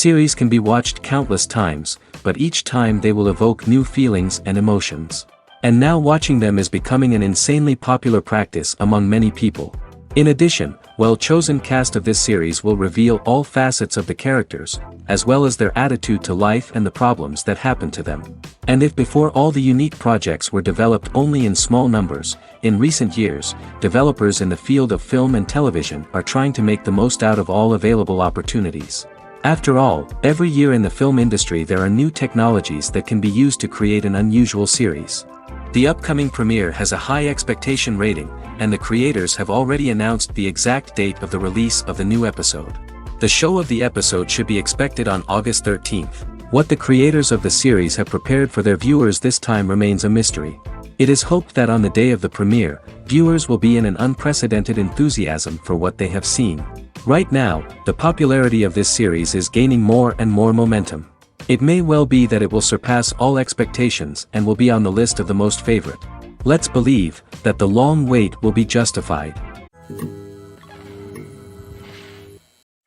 Series can be watched countless times, but each time they will evoke new feelings and emotions. And now watching them is becoming an insanely popular practice among many people. In addition, well-chosen cast of this series will reveal all facets of the characters, as well as their attitude to life and the problems that happen to them. And if before all the unique projects were developed only in small numbers, in recent years, developers in the field of film and television are trying to make the most out of all available opportunities. After all, every year in the film industry there are new technologies that can be used to create an unusual series. The upcoming premiere has a high expectation rating, and the creators have already announced the exact date of the release of the new episode. The show of the episode should be expected on August 13th. What the creators of the series have prepared for their viewers this time remains a mystery. It is hoped that on the day of the premiere, viewers will be in an unprecedented enthusiasm for what they have seen. Right now, the popularity of this series is gaining more and more momentum. It may well be that it will surpass all expectations and will be on the list of the most favorite. Let's believe that the long wait will be justified.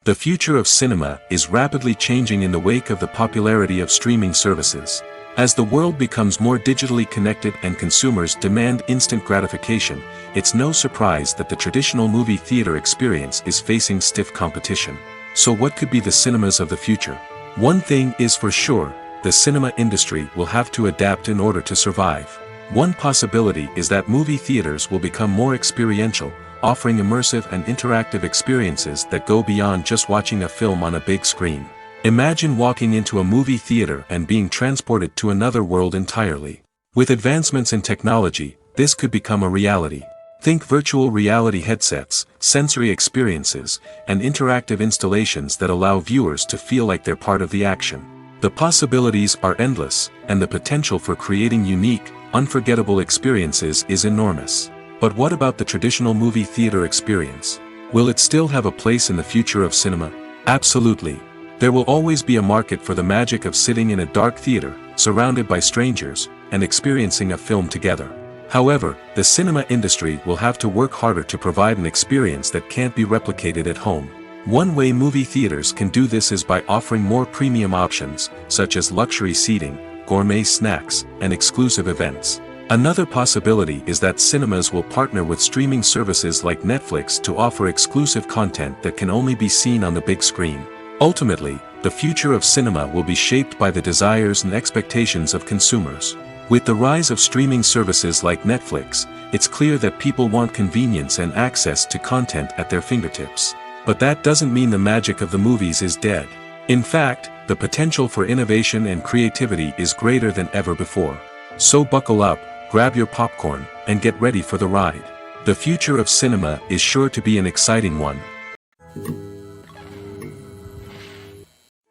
The future of cinema is rapidly changing in the wake of the popularity of streaming services. As the world becomes more digitally connected and consumers demand instant gratification, it's no surprise that the traditional movie theater experience is facing stiff competition. So what could be the cinemas of the future? One thing is for sure, the cinema industry will have to adapt in order to survive. One possibility is that movie theaters will become more experiential, offering immersive and interactive experiences that go beyond just watching a film on a big screen. Imagine walking into a movie theater and being transported to another world entirely. With advancements in technology, this could become a reality. Think virtual reality headsets, sensory experiences, and interactive installations that allow viewers to feel like they're part of the action. The possibilities are endless, and the potential for creating unique, unforgettable experiences is enormous. But what about the traditional movie theater experience? Will it still have a place in the future of cinema? Absolutely. There will always be a market for the magic of sitting in a dark theater, surrounded by strangers, and experiencing a film together. However, the cinema industry will have to work harder to provide an experience that can't be replicated at home. One way movie theaters can do this is by offering more premium options, such as luxury seating, gourmet snacks, and exclusive events. Another possibility is that cinemas will partner with streaming services like Netflix to offer exclusive content that can only be seen on the big screen. Ultimately, the future of cinema will be shaped by the desires and expectations of consumers. With the rise of streaming services like Netflix, it's clear that people want convenience and access to content at their fingertips. But that doesn't mean the magic of the movies is dead. In fact, the potential for innovation and creativity is greater than ever before. So buckle up, grab your popcorn, and get ready for the ride. The future of cinema is sure to be an exciting one.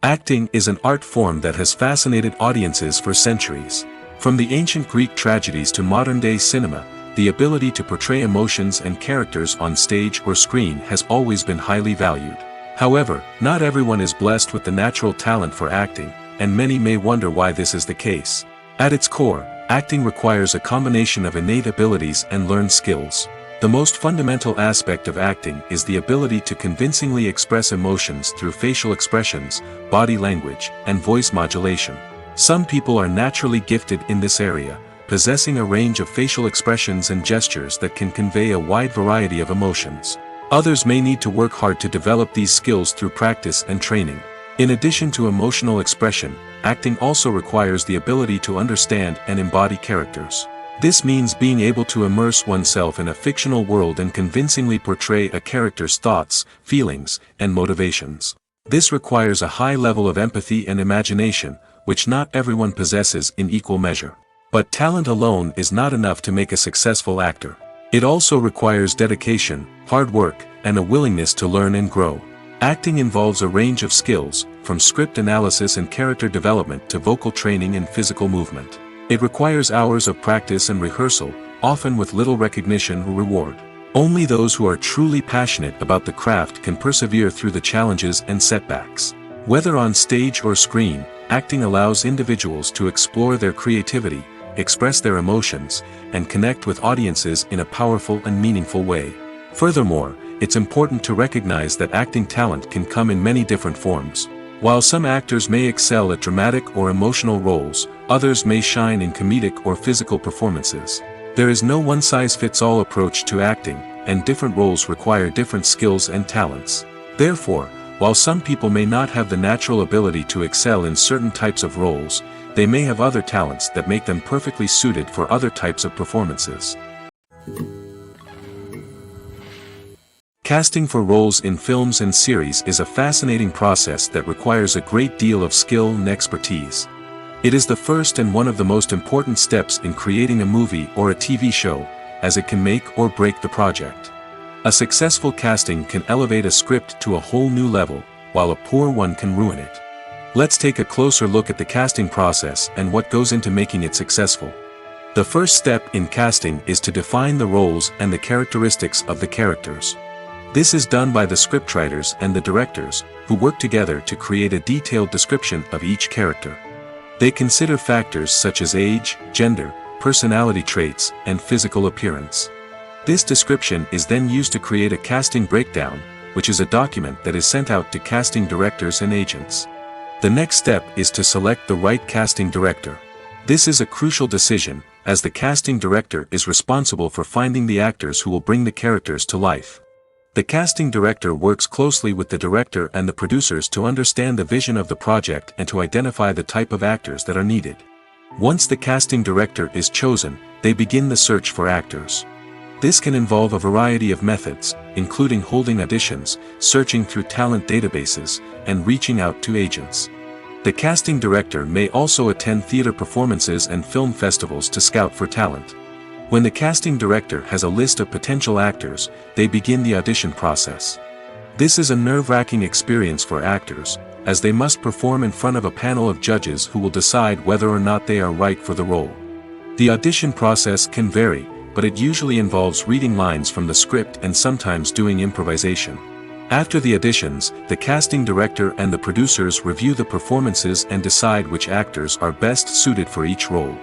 Acting is an art form that has fascinated audiences for centuries. From the ancient Greek tragedies to modern-day cinema, the ability to portray emotions and characters on stage or screen has always been highly valued. However, not everyone is blessed with the natural talent for acting, and many may wonder why this is the case. At its core, acting requires a combination of innate abilities and learned skills. The most fundamental aspect of acting is the ability to convincingly express emotions through facial expressions, body language, and voice modulation. Some people are naturally gifted in this area, possessing a range of facial expressions and gestures that can convey a wide variety of emotions. Others may need to work hard to develop these skills through practice and training. In addition to emotional expression, acting also requires the ability to understand and embody characters. This means being able to immerse oneself in a fictional world and convincingly portray a character's thoughts, feelings, and motivations. This requires a high level of empathy and imagination, which not everyone possesses in equal measure. But talent alone is not enough to make a successful actor. It also requires dedication, hard work, and a willingness to learn and grow. Acting involves a range of skills, from script analysis and character development to vocal training and physical movement. It requires hours of practice and rehearsal, often with little recognition or reward. Only those who are truly passionate about the craft can persevere through the challenges and setbacks. Whether on stage or screen, acting allows individuals to explore their creativity, express their emotions, and connect with audiences in a powerful and meaningful way. Furthermore, it's important to recognize that acting talent can come in many different forms. While some actors may excel at dramatic or emotional roles, others may shine in comedic or physical performances. There is no one-size-fits-all approach to acting, and different roles require different skills and talents. Therefore, while some people may not have the natural ability to excel in certain types of roles, they may have other talents that make them perfectly suited for other types of performances. Casting for roles in films and series is a fascinating process that requires a great deal of skill and expertise. It is the first and one of the most important steps in creating a movie or a TV show, as it can make or break the project. A successful casting can elevate a script to a whole new level, while a poor one can ruin it. Let's take a closer look at the casting process and what goes into making it successful. The first step in casting is to define the roles and the characteristics of the characters. This is done by the scriptwriters and the directors, who work together to create a detailed description of each character. They consider factors such as age, gender, personality traits, and physical appearance. This description is then used to create a casting breakdown, which is a document that is sent out to casting directors and agents. The next step is to select the right casting director. This is a crucial decision, as the casting director is responsible for finding the actors who will bring the characters to life. The casting director works closely with the director and the producers to understand the vision of the project and to identify the type of actors that are needed. Once the casting director is chosen, they begin the search for actors. This can involve a variety of methods, including holding auditions, searching through talent databases, and reaching out to agents. The casting director may also attend theater performances and film festivals to scout for talent. When the casting director has a list of potential actors, they begin the audition process. This is a nerve-wracking experience for actors, as they must perform in front of a panel of judges who will decide whether or not they are right for the role. The audition process can vary, but it usually involves reading lines from the script and sometimes doing improvisation. After the auditions, the casting director and the producers review the performances and decide which actors are best suited for each role.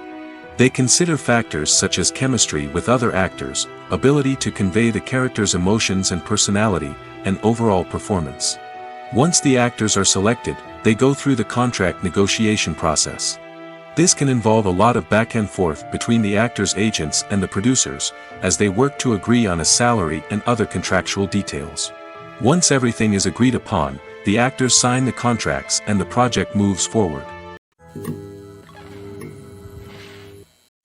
They consider factors such as chemistry with other actors, ability to convey the character's emotions and personality, and overall performance. Once the actors are selected, they go through the contract negotiation process. This can involve a lot of back and forth between the actors' agents and the producers, as they work to agree on a salary and other contractual details. Once everything is agreed upon, the actors sign the contracts and the project moves forward.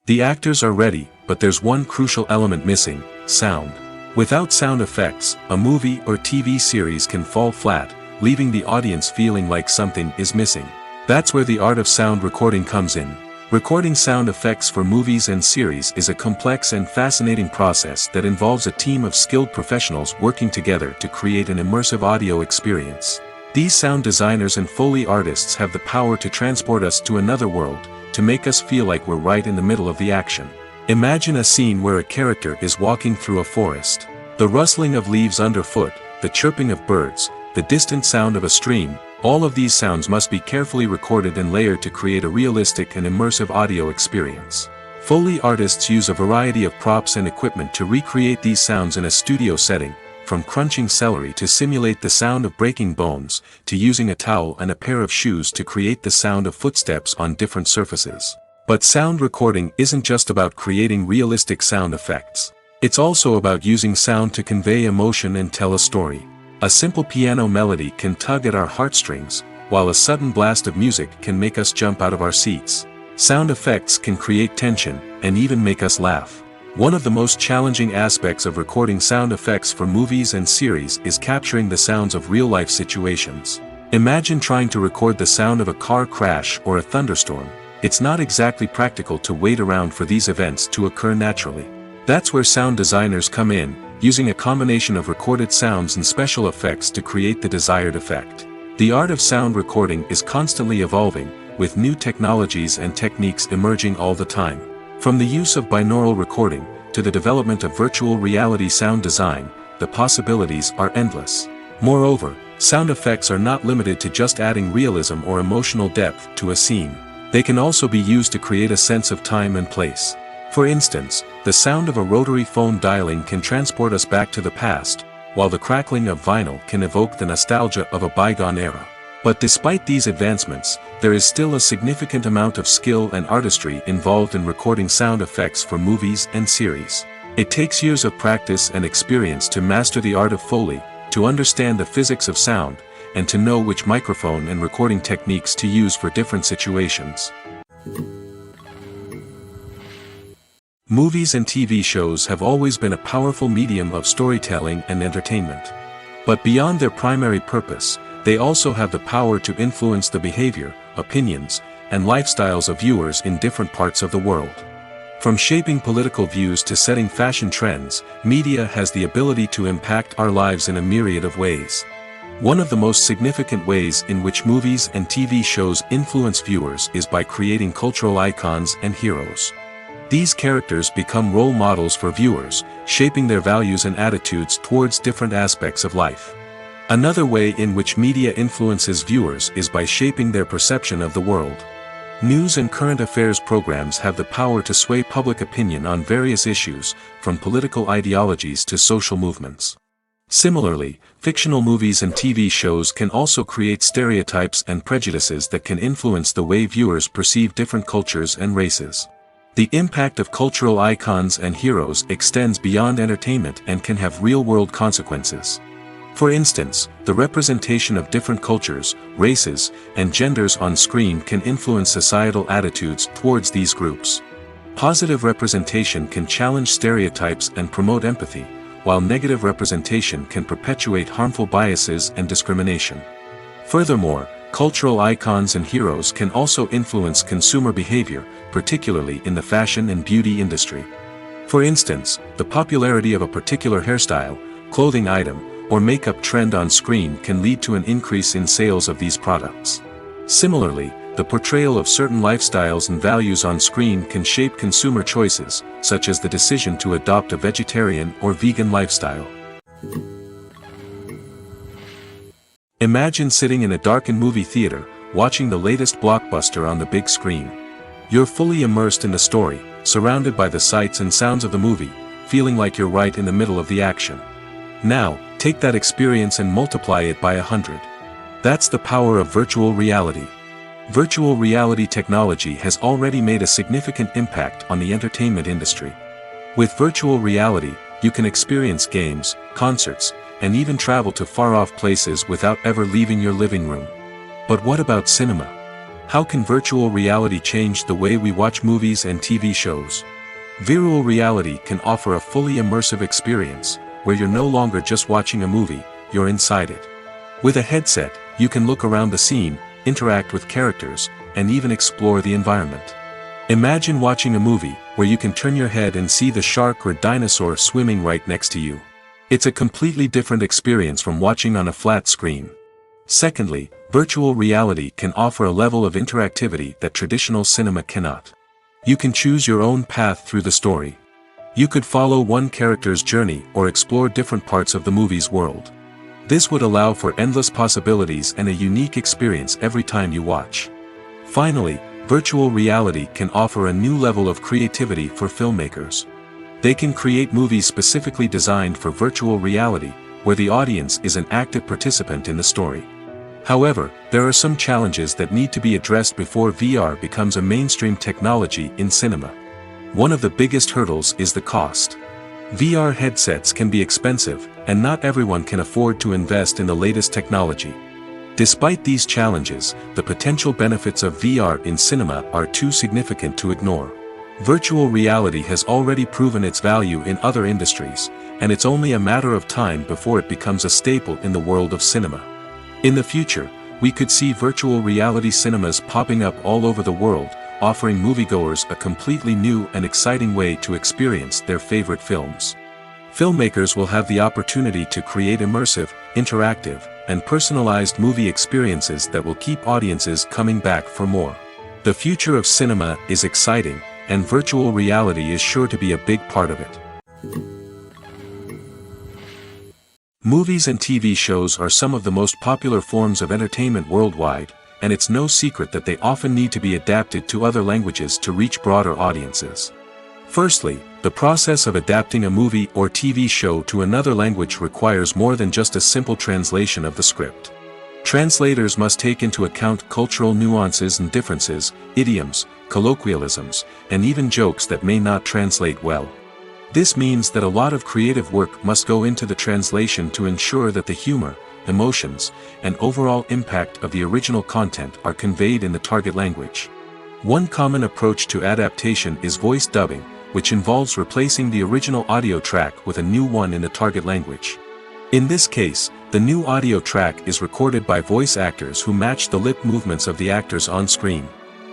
The actors are ready, but there's one crucial element missing: sound. Without sound effects, a movie or TV series can fall flat, leaving the audience feeling like something is missing. That's where the art of sound recording comes in. Recording sound effects for movies and series is a complex and fascinating process that involves a team of skilled professionals working together to create an immersive audio experience. These sound designers and Foley artists have the power to transport us to another world, to make us feel like we're right in the middle of the action. Imagine a scene where a character is walking through a forest. The rustling of leaves underfoot, the chirping of birds, the distant sound of a stream, all of these sounds must be carefully recorded and layered to create a realistic and immersive audio experience. Foley artists use a variety of props and equipment to recreate these sounds in a studio setting, from crunching celery to simulate the sound of breaking bones, to using a towel and a pair of shoes to create the sound of footsteps on different surfaces. But sound recording isn't just about creating realistic sound effects. It's also about using sound to convey emotion and tell a story. A simple piano melody can tug at our heartstrings, while a sudden blast of music can make us jump out of our seats. Sound effects can create tension, and even make us laugh. One of the most challenging aspects of recording sound effects for movies and series is capturing the sounds of real-life situations. Imagine trying to record the sound of a car crash or a thunderstorm. It's not exactly practical to wait around for these events to occur naturally. That's where sound designers come in, using a combination of recorded sounds and special effects to create the desired effect. The art of sound recording is constantly evolving, with new technologies and techniques emerging all the time. From the use of binaural recording, to the development of virtual reality sound design, the possibilities are endless. Moreover, sound effects are not limited to just adding realism or emotional depth to a scene. They can also be used to create a sense of time and place. For instance, the sound of a rotary phone dialing can transport us back to the past, while the crackling of vinyl can evoke the nostalgia of a bygone era. But despite these advancements, there is still a significant amount of skill and artistry involved in recording sound effects for movies and series. It takes years of practice and experience to master the art of Foley, to understand the physics of sound, and to know which microphone and recording techniques to use for different situations. Movies and TV shows have always been a powerful medium of storytelling and entertainment. But beyond their primary purpose, they also have the power to influence the behavior, opinions, and lifestyles of viewers in different parts of the world. From shaping political views to setting fashion trends, media has the ability to impact our lives in a myriad of ways. One of the most significant ways in which movies and TV shows influence viewers is by creating cultural icons and heroes. These characters become role models for viewers, shaping their values and attitudes towards different aspects of life. Another way in which media influences viewers is by shaping their perception of the world. News and current affairs programs have the power to sway public opinion on various issues, from political ideologies to social movements. Similarly, fictional movies and TV shows can also create stereotypes and prejudices that can influence the way viewers perceive different cultures and races. The impact of cultural icons and heroes extends beyond entertainment and can have real-world consequences. For instance, the representation of different cultures, races, and genders on screen can influence societal attitudes towards these groups. Positive representation can challenge stereotypes and promote empathy, while negative representation can perpetuate harmful biases and discrimination. Furthermore, cultural icons and heroes can also influence consumer behavior, particularly in the fashion and beauty industry. For instance, the popularity of a particular hairstyle, clothing item, or makeup trend on screen can lead to an increase in sales of these products. Similarly, the portrayal of certain lifestyles and values on screen can shape consumer choices, such as the decision to adopt a vegetarian or vegan lifestyle. Imagine sitting in a darkened movie theater, watching the latest blockbuster on the big screen. You're fully immersed in the story, surrounded by the sights and sounds of the movie, feeling like you're right in the middle of the action. Now, take that experience and multiply it by 100. That's the power of virtual reality. Virtual reality technology has already made a significant impact on the entertainment industry. With virtual reality, you can experience games, concerts, and even travel to far-off places without ever leaving your living room. But what about cinema? How can virtual reality change the way we watch movies and TV shows? Virtual reality can offer a fully immersive experience, where you're no longer just watching a movie, you're inside it. With a headset, you can look around the scene, interact with characters, and even explore the environment. Imagine watching a movie where you can turn your head and see the shark or dinosaur swimming right next to you. It's a completely different experience from watching on a flat screen. Secondly, virtual reality can offer a level of interactivity that traditional cinema cannot. You can choose your own path through the story. You could follow one character's journey or explore different parts of the movie's world. This would allow for endless possibilities and a unique experience every time you watch. Finally, virtual reality can offer a new level of creativity for filmmakers. They can create movies specifically designed for virtual reality, where the audience is an active participant in the story. However, there are some challenges that need to be addressed before VR becomes a mainstream technology in cinema. One of the biggest hurdles is the cost. VR headsets can be expensive, and not everyone can afford to invest in the latest technology. Despite these challenges, the potential benefits of VR in cinema are too significant to ignore. Virtual reality has already proven its value in other industries, and it's only a matter of time before it becomes a staple in the world of cinema. In the future, we could see virtual reality cinemas popping up all over the world, offering moviegoers a completely new and exciting way to experience their favorite films. Filmmakers will have the opportunity to create immersive, interactive, and personalized movie experiences that will keep audiences coming back for more. The future of cinema is exciting, and virtual reality is sure to be a big part of it. Movies and TV shows are some of the most popular forms of entertainment worldwide, and it's no secret that they often need to be adapted to other languages to reach broader audiences. Firstly, the process of adapting a movie or TV show to another language requires more than just a simple translation of the script. Translators must take into account cultural nuances and differences, idioms, colloquialisms, and even jokes that may not translate well. This means that a lot of creative work must go into the translation to ensure that the humor, emotions, and overall impact of the original content are conveyed in the target language. One common approach to adaptation is voice dubbing, which involves replacing the original audio track with a new one in the target language. In this case, the new audio track is recorded by voice actors who match the lip movements of the actors on screen.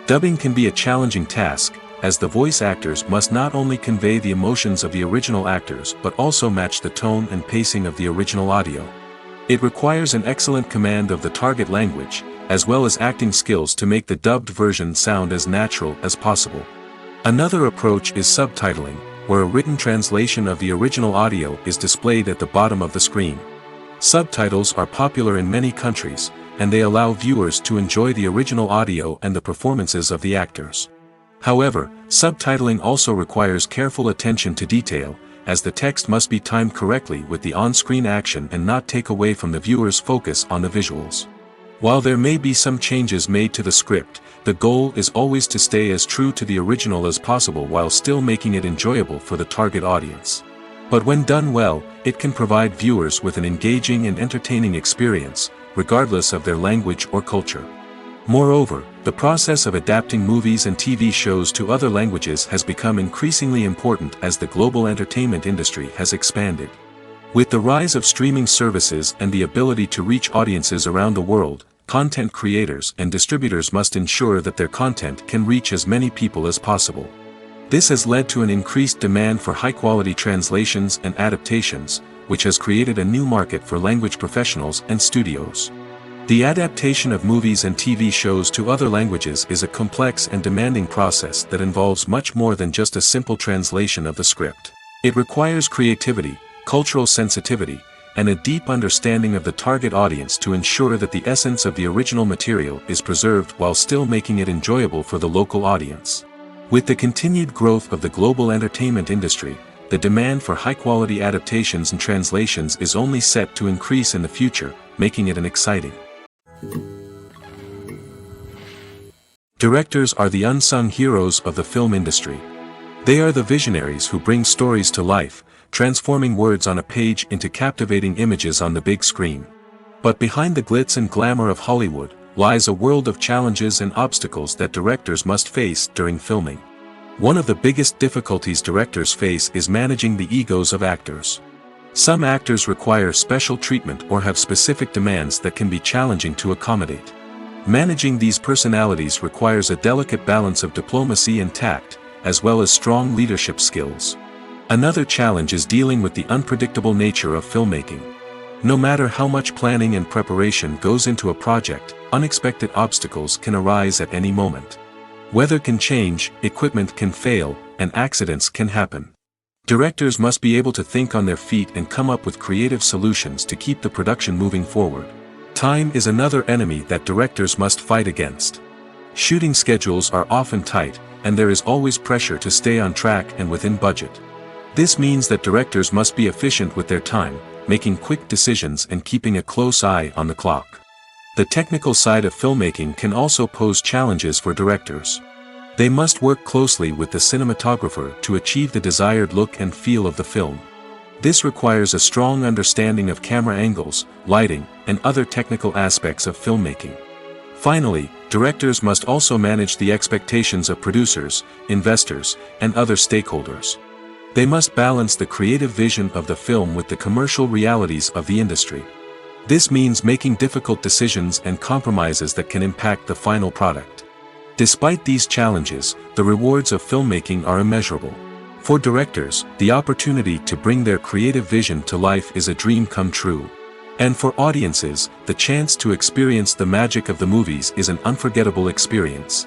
Dubbing can be a challenging task, as the voice actors must not only convey the emotions of the original actors but also match the tone and pacing of the original audio. It requires an excellent command of the target language, as well as acting skills to make the dubbed version sound as natural as possible. Another approach is subtitling, where a written translation of the original audio is displayed at the bottom of the screen. Subtitles are popular in many countries, and they allow viewers to enjoy the original audio and the performances of the actors. However, subtitling also requires careful attention to detail, as the text must be timed correctly with the on-screen action and not take away from the viewer's focus on the visuals. While there may be some changes made to the script, the goal is always to stay as true to the original as possible while still making it enjoyable for the target audience. But when done well, it can provide viewers with an engaging and entertaining experience, regardless of their language or culture. Moreover, the process of adapting movies and TV shows to other languages has become increasingly important as the global entertainment industry has expanded. With the rise of streaming services and the ability to reach audiences around the world, content creators and distributors must ensure that their content can reach as many people as possible. This has led to an increased demand for high-quality translations and adaptations, which has created a new market for language professionals and studios. The adaptation of movies and TV shows to other languages is a complex and demanding process that involves much more than just a simple translation of the script. It requires creativity, cultural sensitivity, and a deep understanding of the target audience to ensure that the essence of the original material is preserved while still making it enjoyable for the local audience. With the continued growth of the global entertainment industry, the demand for high-quality adaptations and translations is only set to increase in the future, making it exciting. Directors are the unsung heroes of the film industry. They are the visionaries who bring stories to life, transforming words on a page into captivating images on the big screen. But behind the glitz and glamour of Hollywood, lies a world of challenges and obstacles that directors must face during filming. One of the biggest difficulties directors face is managing the egos of actors. Some actors require special treatment or have specific demands that can be challenging to accommodate. Managing these personalities requires a delicate balance of diplomacy and tact, as well as strong leadership skills. Another challenge is dealing with the unpredictable nature of filmmaking. No matter how much planning and preparation goes into a project, unexpected obstacles can arise at any moment. Weather can change, equipment can fail, and accidents can happen. Directors must be able to think on their feet and come up with creative solutions to keep the production moving forward. Time is another enemy that directors must fight against. Shooting schedules are often tight, and there is always pressure to stay on track and within budget. This means that directors must be efficient with their time, making quick decisions and keeping a close eye on the clock. The technical side of filmmaking can also pose challenges for directors. They must work closely with the cinematographer to achieve the desired look and feel of the film. This requires a strong understanding of camera angles, lighting, and other technical aspects of filmmaking. Finally, directors must also manage the expectations of producers, investors, and other stakeholders. They must balance the creative vision of the film with the commercial realities of the industry. This means making difficult decisions and compromises that can impact the final product. Despite these challenges, the rewards of filmmaking are immeasurable. For directors, the opportunity to bring their creative vision to life is a dream come true. And for audiences, the chance to experience the magic of the movies is an unforgettable experience.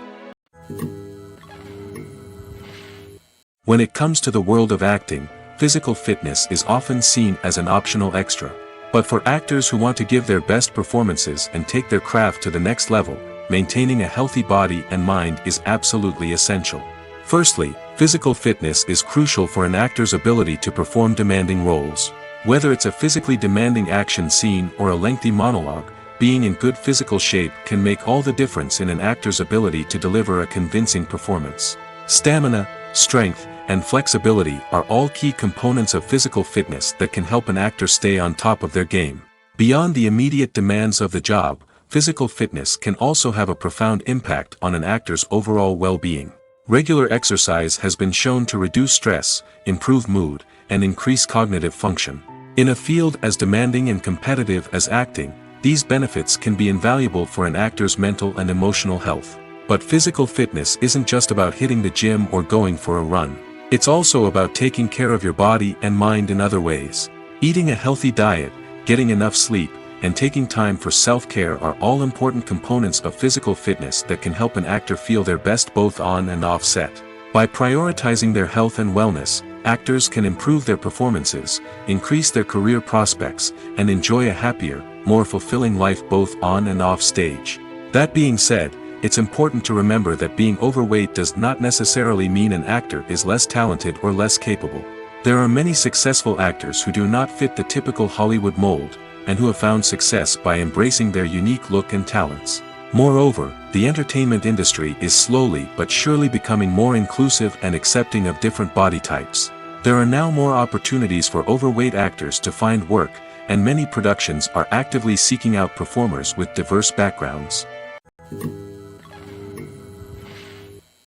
When it comes to the world of acting, physical fitness is often seen as an optional extra. But for actors who want to give their best performances and take their craft to the next level, maintaining a healthy body and mind is absolutely essential. Firstly, physical fitness is crucial for an actor's ability to perform demanding roles. Whether it's a physically demanding action scene or a lengthy monologue, being in good physical shape can make all the difference in an actor's ability to deliver a convincing performance. Stamina, strength, and flexibility are all key components of physical fitness that can help an actor stay on top of their game. Beyond the immediate demands of the job, physical fitness can also have a profound impact on an actor's overall well-being. Regular exercise has been shown to reduce stress, improve mood, and increase cognitive function. In a field as demanding and competitive as acting, these benefits can be invaluable for an actor's mental and emotional health. But physical fitness isn't just about hitting the gym or going for a run. It's also about taking care of your body and mind in other ways. Eating a healthy diet, getting enough sleep, and taking time for self-care are all important components of physical fitness that can help an actor feel their best both on and off set. By prioritizing their health and wellness, actors can improve their performances, increase their career prospects, and enjoy a happier, more fulfilling life both on and off stage. That being said, it's important to remember that being overweight does not necessarily mean an actor is less talented or less capable. There are many successful actors who do not fit the typical Hollywood mold, and who have found success by embracing their unique look and talents. Moreover, the entertainment industry is slowly but surely becoming more inclusive and accepting of different body types. There are now more opportunities for overweight actors to find work, and many productions are actively seeking out performers with diverse backgrounds.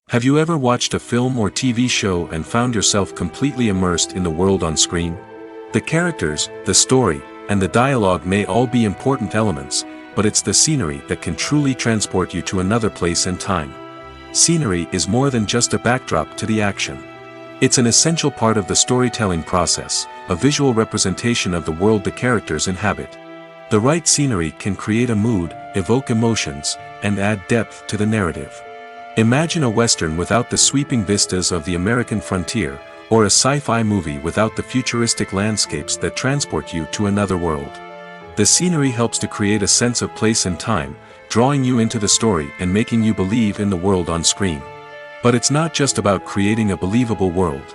Have you ever watched a film or TV show and found yourself completely immersed in the world on screen? The characters, the story, and the dialogue may all be important elements, but it's the scenery that can truly transport you to another place and time. Scenery is more than just a backdrop to the action. It's an essential part of the storytelling process, a visual representation of the world the characters inhabit. The right scenery can create a mood, evoke emotions, and add depth to the narrative. Imagine a Western without the sweeping vistas of the American frontier, or a sci-fi movie without the futuristic landscapes that transport you to another world. The scenery helps to create a sense of place and time, drawing you into the story and making you believe in the world on screen. But it's not just about creating a believable world.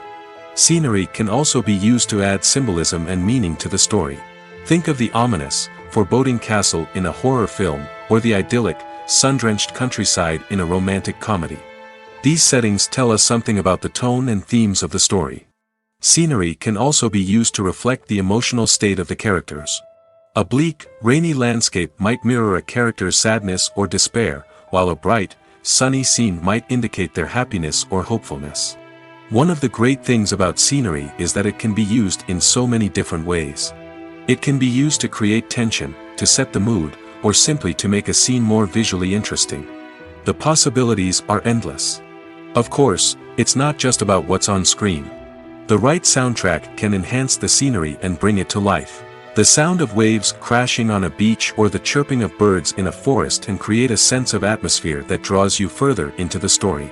Scenery can also be used to add symbolism and meaning to the story. Think of the ominous, foreboding castle in a horror film, or the idyllic, sun-drenched countryside in a romantic comedy. These settings tell us something about the tone and themes of the story. Scenery can also be used to reflect the emotional state of the characters. A bleak, rainy landscape might mirror a character's sadness or despair, while a bright, sunny scene might indicate their happiness or hopefulness. One of the great things about scenery is that it can be used in so many different ways. It can be used to create tension, to set the mood, or simply to make a scene more visually interesting. The possibilities are endless. Of course, it's not just about what's on screen. The right soundtrack can enhance the scenery and bring it to life. The sound of waves crashing on a beach or the chirping of birds in a forest can create a sense of atmosphere that draws you further into the story.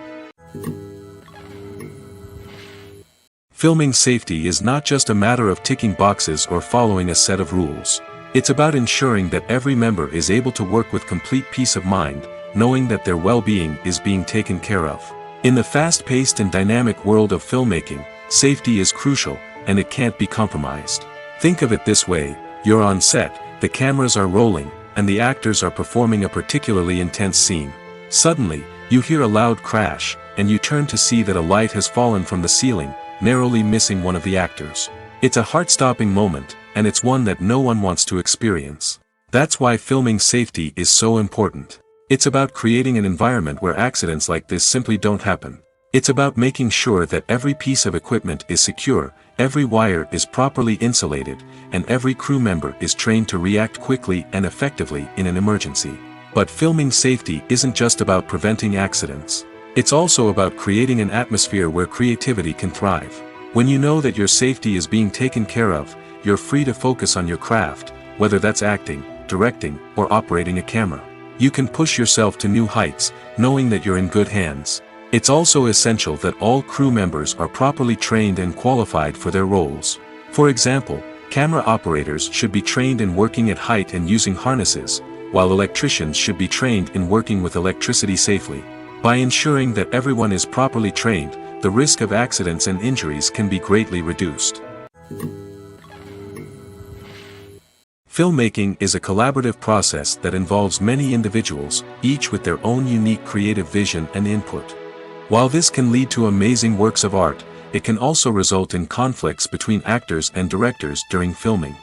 Filming safety is not just a matter of ticking boxes or following a set of rules. It's about ensuring that every member is able to work with complete peace of mind, knowing that their well-being is being taken care of. In the fast-paced and dynamic world of filmmaking, safety is crucial, and it can't be compromised. Think of it this way: you're on set, the cameras are rolling, and the actors are performing a particularly intense scene. Suddenly, you hear a loud crash, and you turn to see that a light has fallen from the ceiling, narrowly missing one of the actors. It's a heart-stopping moment, and it's one that no one wants to experience. That's why filming safety is so important. It's about creating an environment where accidents like this simply don't happen. It's about making sure that every piece of equipment is secure, every wire is properly insulated, and every crew member is trained to react quickly and effectively in an emergency. But filming safety isn't just about preventing accidents. It's also about creating an atmosphere where creativity can thrive. When you know that your safety is being taken care of, you're free to focus on your craft, whether that's acting, directing, or operating a camera. You can push yourself to new heights, knowing that you're in good hands. It's also essential that all crew members are properly trained and qualified for their roles. For example, camera operators should be trained in working at height and using harnesses, while electricians should be trained in working with electricity safely. By ensuring that everyone is properly trained, the risk of accidents and injuries can be greatly reduced. Filmmaking is a collaborative process that involves many individuals, each with their own unique creative vision and input. While this can lead to amazing works of art, it can also result in conflicts between actors and directors during filming.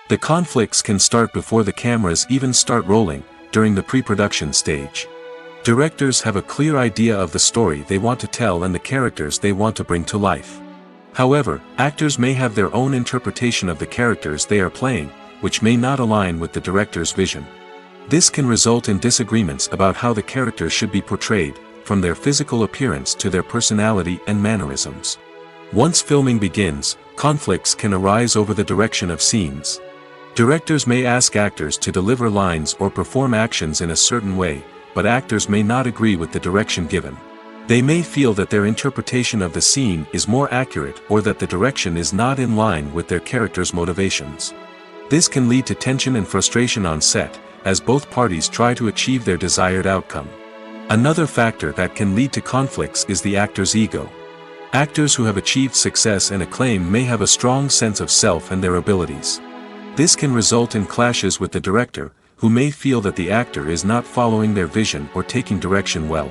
The conflicts can start before the cameras even start rolling, during the pre-production stage. Directors have a clear idea of the story they want to tell and the characters they want to bring to life. However, actors may have their own interpretation of the characters they are playing, which may not align with the director's vision. This can result in disagreements about how the characters should be portrayed, from their physical appearance to their personality and mannerisms. Once filming begins, conflicts can arise over the direction of scenes. Directors may ask actors to deliver lines or perform actions in a certain way, but actors may not agree with the direction given. They may feel that their interpretation of the scene is more accurate or that the direction is not in line with their character's motivations. This can lead to tension and frustration on set, as both parties try to achieve their desired outcome. Another factor that can lead to conflicts is the actor's ego. Actors who have achieved success and acclaim may have a strong sense of self and their abilities. This can result in clashes with the director, who may feel that the actor is not following their vision or taking direction well.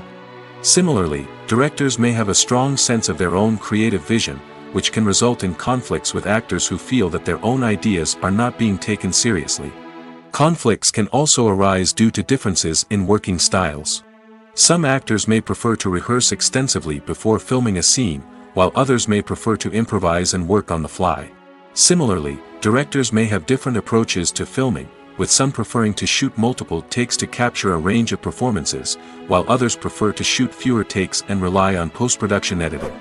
Similarly, directors may have a strong sense of their own creative vision, which can result in conflicts with actors who feel that their own ideas are not being taken seriously. Conflicts can also arise due to differences in working styles. Some actors may prefer to rehearse extensively before filming a scene, while others may prefer to improvise and work on the fly. Similarly, directors may have different approaches to filming, with some preferring to shoot multiple takes to capture a range of performances, while others prefer to shoot fewer takes and rely on post-production editing.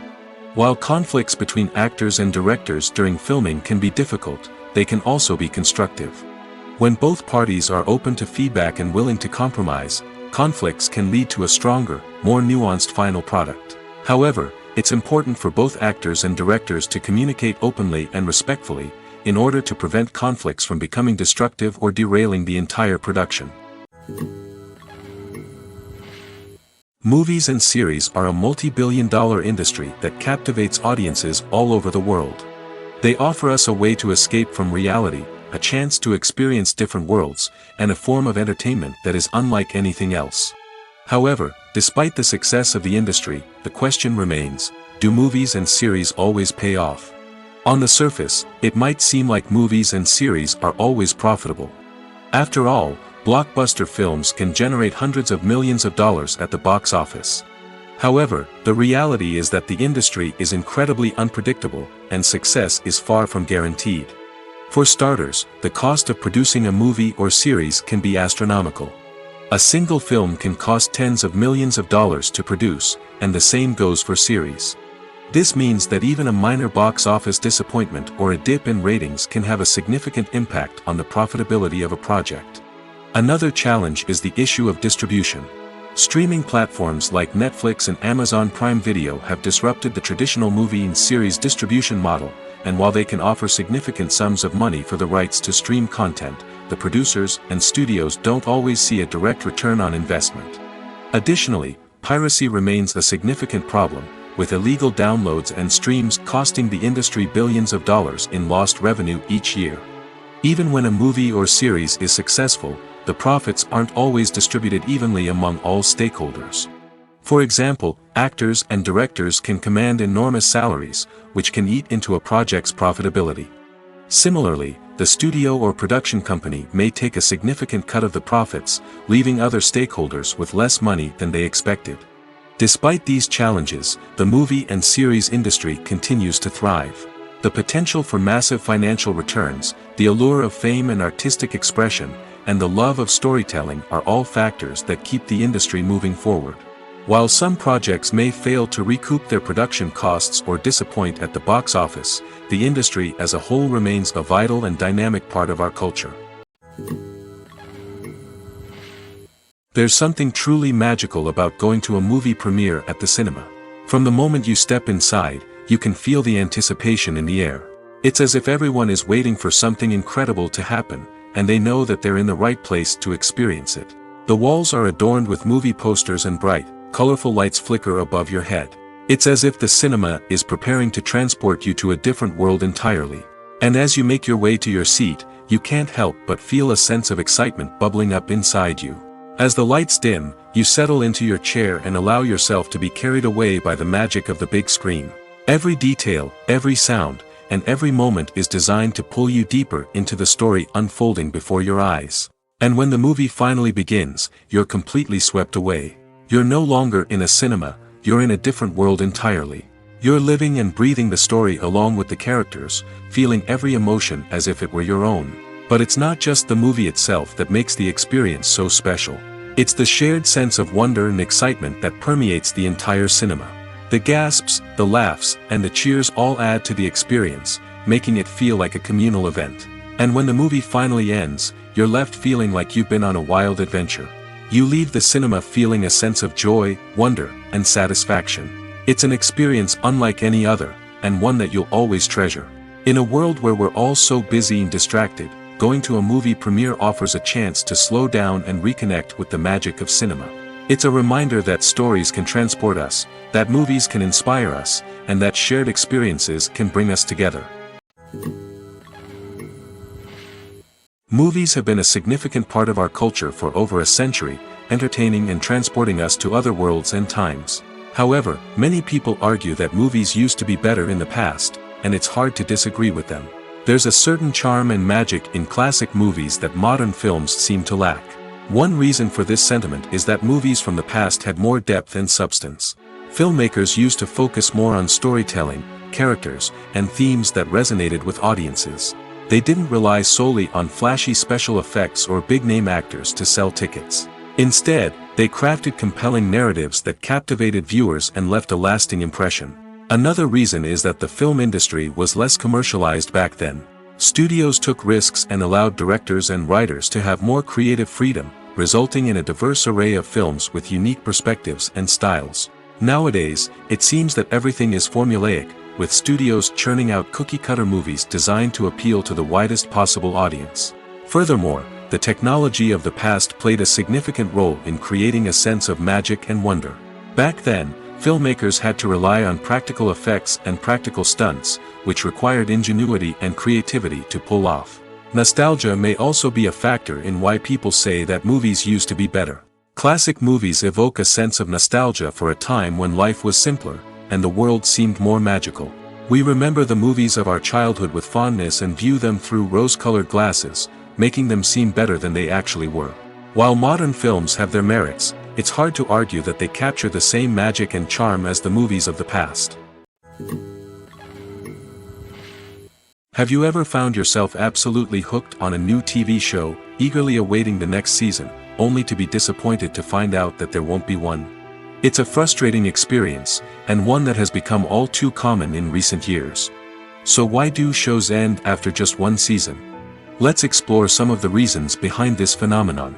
While conflicts between actors and directors during filming can be difficult, they can also be constructive. When both parties are open to feedback and willing to compromise, conflicts can lead to a stronger, more nuanced final product. However, it's important for both actors and directors to communicate openly and respectfully, in order to prevent conflicts from becoming destructive or derailing the entire production. Movies and series are a multi-billion-dollar industry that captivates audiences all over the world. They offer us a way to escape from reality, a chance to experience different worlds, and a form of entertainment that is unlike anything else. However, despite the success of the industry, the question remains, do movies and series always pay off? On the surface, it might seem like movies and series are always profitable. After all, blockbuster films can generate hundreds of millions of dollars at the box office. However, the reality is that the industry is incredibly unpredictable, and success is far from guaranteed. For starters, the cost of producing a movie or series can be astronomical. A single film can cost tens of millions of dollars to produce, and the same goes for series. This means that even a minor box office disappointment or a dip in ratings can have a significant impact on the profitability of a project. Another challenge is the issue of distribution. Streaming platforms like Netflix and Amazon Prime Video have disrupted the traditional movie and series distribution model, and while they can offer significant sums of money for the rights to stream content, the producers and studios don't always see a direct return on investment. Additionally, piracy remains a significant problem, with illegal downloads and streams costing the industry billions of dollars in lost revenue each year. Even when a movie or series is successful, the profits aren't always distributed evenly among all stakeholders. For example, actors and directors can command enormous salaries, which can eat into a project's profitability. Similarly, the studio or production company may take a significant cut of the profits, leaving other stakeholders with less money than they expected. Despite these challenges, the movie and series industry continues to thrive. The potential for massive financial returns, the allure of fame and artistic expression, and the love of storytelling are all factors that keep the industry moving forward. While some projects may fail to recoup their production costs or disappoint at the box office, the industry as a whole remains a vital and dynamic part of our culture. There's something truly magical about going to a movie premiere at the cinema. From the moment you step inside, you can feel the anticipation in the air. It's as if everyone is waiting for something incredible to happen, and they know that they're in the right place to experience it. The walls are adorned with movie posters and bright, colorful lights flicker above your head. It's as if the cinema is preparing to transport you to a different world entirely. And as you make your way to your seat, you can't help but feel a sense of excitement bubbling up inside you. As the lights dim, you settle into your chair and allow yourself to be carried away by the magic of the big screen. Every detail, every sound, and every moment is designed to pull you deeper into the story unfolding before your eyes. And when the movie finally begins, you're completely swept away. You're no longer in a cinema, you're in a different world entirely. You're living and breathing the story along with the characters, feeling every emotion as if it were your own. But it's not just the movie itself that makes the experience so special. It's the shared sense of wonder and excitement that permeates the entire cinema. The gasps, the laughs, and the cheers all add to the experience, making it feel like a communal event. And when the movie finally ends, you're left feeling like you've been on a wild adventure. You leave the cinema feeling a sense of joy, wonder, and satisfaction. It's an experience unlike any other, and one that you'll always treasure. In a world where we're all so busy and distracted, going to a movie premiere offers a chance to slow down and reconnect with the magic of cinema. It's a reminder that stories can transport us, that movies can inspire us, and that shared experiences can bring us together. Movies have been a significant part of our culture for over a century, entertaining and transporting us to other worlds and times. However, many people argue that movies used to be better in the past, and it's hard to disagree with them. There's a certain charm and magic in classic movies that modern films seem to lack. One reason for this sentiment is that movies from the past had more depth and substance. Filmmakers used to focus more on storytelling, characters, and themes that resonated with audiences. They didn't rely solely on flashy special effects or big-name actors to sell tickets. Instead, they crafted compelling narratives that captivated viewers and left a lasting impression. Another reason is that the film industry was less commercialized back then. Studios took risks and allowed directors and writers to have more creative freedom, resulting in a diverse array of films with unique perspectives and styles. Nowadays, it seems that everything is formulaic, with studios churning out cookie-cutter movies designed to appeal to the widest possible audience. Furthermore, the technology of the past played a significant role in creating a sense of magic and wonder. Back then, filmmakers had to rely on practical effects and practical stunts, which required ingenuity and creativity to pull off. Nostalgia may also be a factor in why people say that movies used to be better. Classic movies evoke a sense of nostalgia for a time when life was simpler, and the world seemed more magical. We remember the movies of our childhood with fondness and view them through rose-colored glasses, making them seem better than they actually were. While modern films have their merits, it's hard to argue that they capture the same magic and charm as the movies of the past. Have you ever found yourself absolutely hooked on a new TV show, eagerly awaiting the next season, only to be disappointed to find out that there won't be one? It's a frustrating experience, and one that has become all too common in recent years. So why do shows end after just one season? Let's explore some of the reasons behind this phenomenon.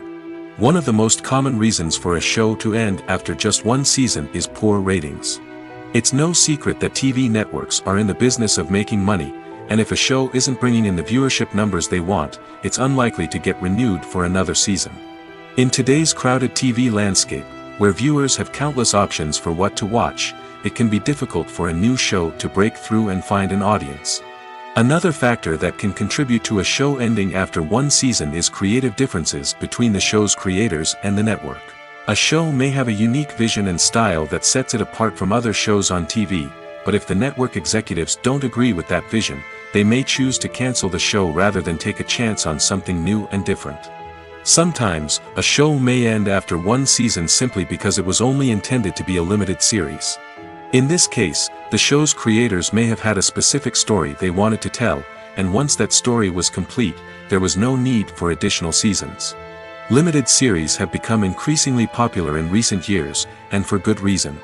One of the most common reasons for a show to end after just one season is poor ratings. It's no secret that TV networks are in the business of making money, and if a show isn't bringing in the viewership numbers they want, it's unlikely to get renewed for another season. In today's crowded TV landscape, where viewers have countless options for what to watch, it can be difficult for a new show to break through and find an audience. Another factor that can contribute to a show ending after one season is creative differences between the show's creators and the network. A show may have a unique vision and style that sets it apart from other shows on TV, but if the network executives don't agree with that vision, they may choose to cancel the show rather than take a chance on something new and different. Sometimes, a show may end after one season simply because it was only intended to be a limited series. In this case, the show's creators may have had a specific story they wanted to tell, and once that story was complete, there was no need for additional seasons. Limited series have become increasingly popular in recent years, and for good reason.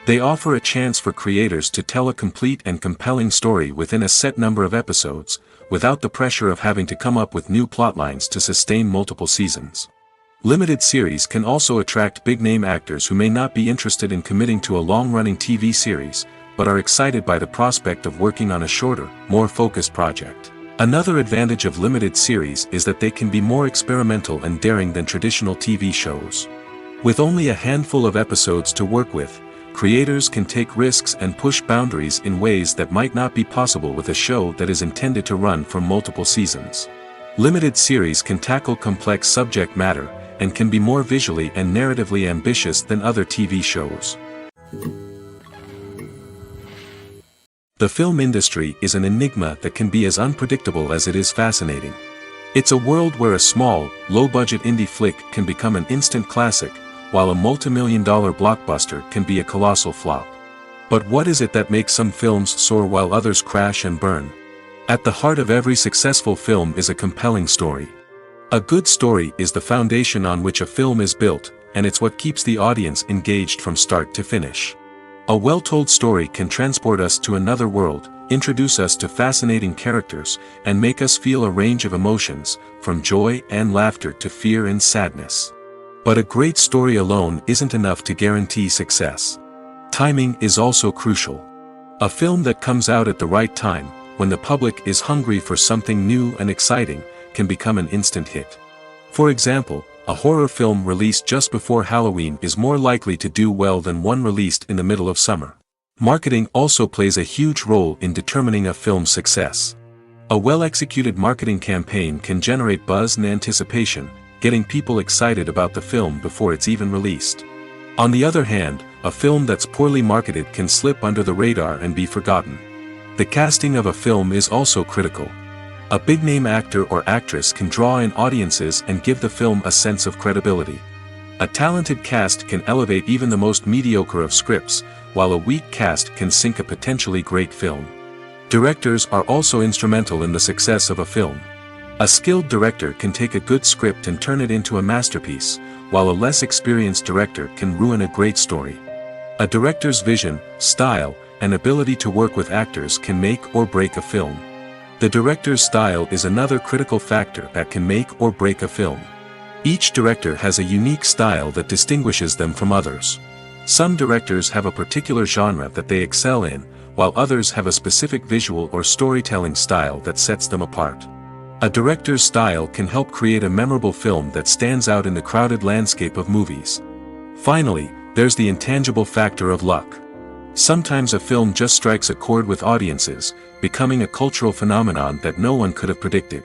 They offer a chance for creators to tell a complete and compelling story within a set number of episodes, without the pressure of having to come up with new plotlines to sustain multiple seasons. Limited series can also attract big-name actors who may not be interested in committing to a long-running TV series, but are excited by the prospect of working on a shorter, more focused project. Another advantage of limited series is that they can be more experimental and daring than traditional TV shows. With only a handful of episodes to work with, creators can take risks and push boundaries in ways that might not be possible with a show that is intended to run for multiple seasons. Limited series can tackle complex subject matter, and can be more visually and narratively ambitious than other TV shows. The film industry is an enigma that can be as unpredictable as it is fascinating. It's a world where a small, low-budget indie flick can become an instant classic, while a multi-million-dollar blockbuster can be a colossal flop. But what is it that makes some films soar while others crash and burn? At the heart of every successful film is a compelling story. A good story is the foundation on which a film is built, and it's what keeps the audience engaged from start to finish. A well-told story can transport us to another world, introduce us to fascinating characters, and make us feel a range of emotions, from joy and laughter to fear and sadness. But a great story alone isn't enough to guarantee success. Timing is also crucial. A film that comes out at the right time, when the public is hungry for something new and exciting, can become an instant hit. For example, a horror film released just before Halloween is more likely to do well than one released in the middle of summer. Marketing also plays a huge role in determining a film's success. A well-executed marketing campaign can generate buzz and anticipation, getting people excited about the film before it's even released. On the other hand, a film that's poorly marketed can slip under the radar and be forgotten. The casting of a film is also critical. A big-name actor or actress can draw in audiences and give the film a sense of credibility. A talented cast can elevate even the most mediocre of scripts, while a weak cast can sink a potentially great film. Directors are also instrumental in the success of a film. A skilled director can take a good script and turn it into a masterpiece, while a less experienced director can ruin a great story. A director's vision, style, and ability to work with actors can make or break a film. The director's style is another critical factor that can make or break a film. Each director has a unique style that distinguishes them from others. Some directors have a particular genre that they excel in, while others have a specific visual or storytelling style that sets them apart. A director's style can help create a memorable film that stands out in the crowded landscape of movies. Finally, there's the intangible factor of luck. Sometimes a film just strikes a chord with audiences, becoming a cultural phenomenon that no one could have predicted.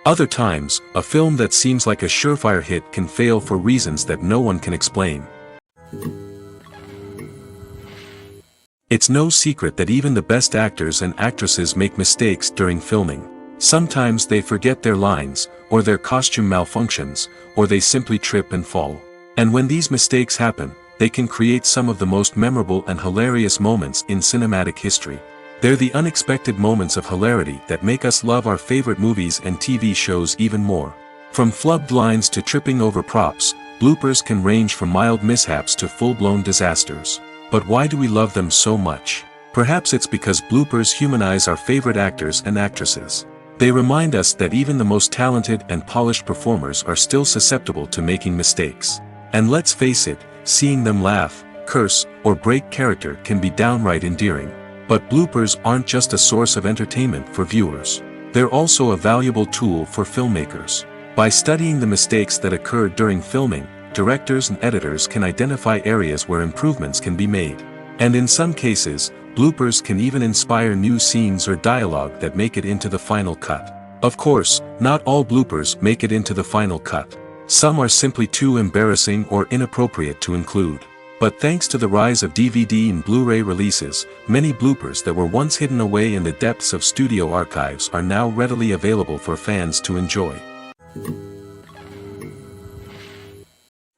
Other times, a film that seems like a surefire hit can fail for reasons that no one can explain. It's no secret that even the best actors and actresses make mistakes during filming. Sometimes they forget their lines, or their costume malfunctions, or they simply trip and fall. And when these mistakes happen, they can create some of the most memorable and hilarious moments in cinematic history. They're the unexpected moments of hilarity that make us love our favorite movies and TV shows even more. From flubbed lines to tripping over props, bloopers can range from mild mishaps to full-blown disasters. But why do we love them so much? Perhaps it's because bloopers humanize our favorite actors and actresses. They remind us that even the most talented and polished performers are still susceptible to making mistakes. And let's face it, seeing them laugh, curse, or break character can be downright endearing. But bloopers aren't just a source of entertainment for viewers. They're also a valuable tool for filmmakers. By studying the mistakes that occurred during filming, directors and editors can identify areas where improvements can be made. And in some cases, bloopers can even inspire new scenes or dialogue that make it into the final cut. Of course, not all bloopers make it into the final cut. Some are simply too embarrassing or inappropriate to include. But thanks to the rise of DVD and Blu-ray releases, many bloopers that were once hidden away in the depths of studio archives are now readily available for fans to enjoy.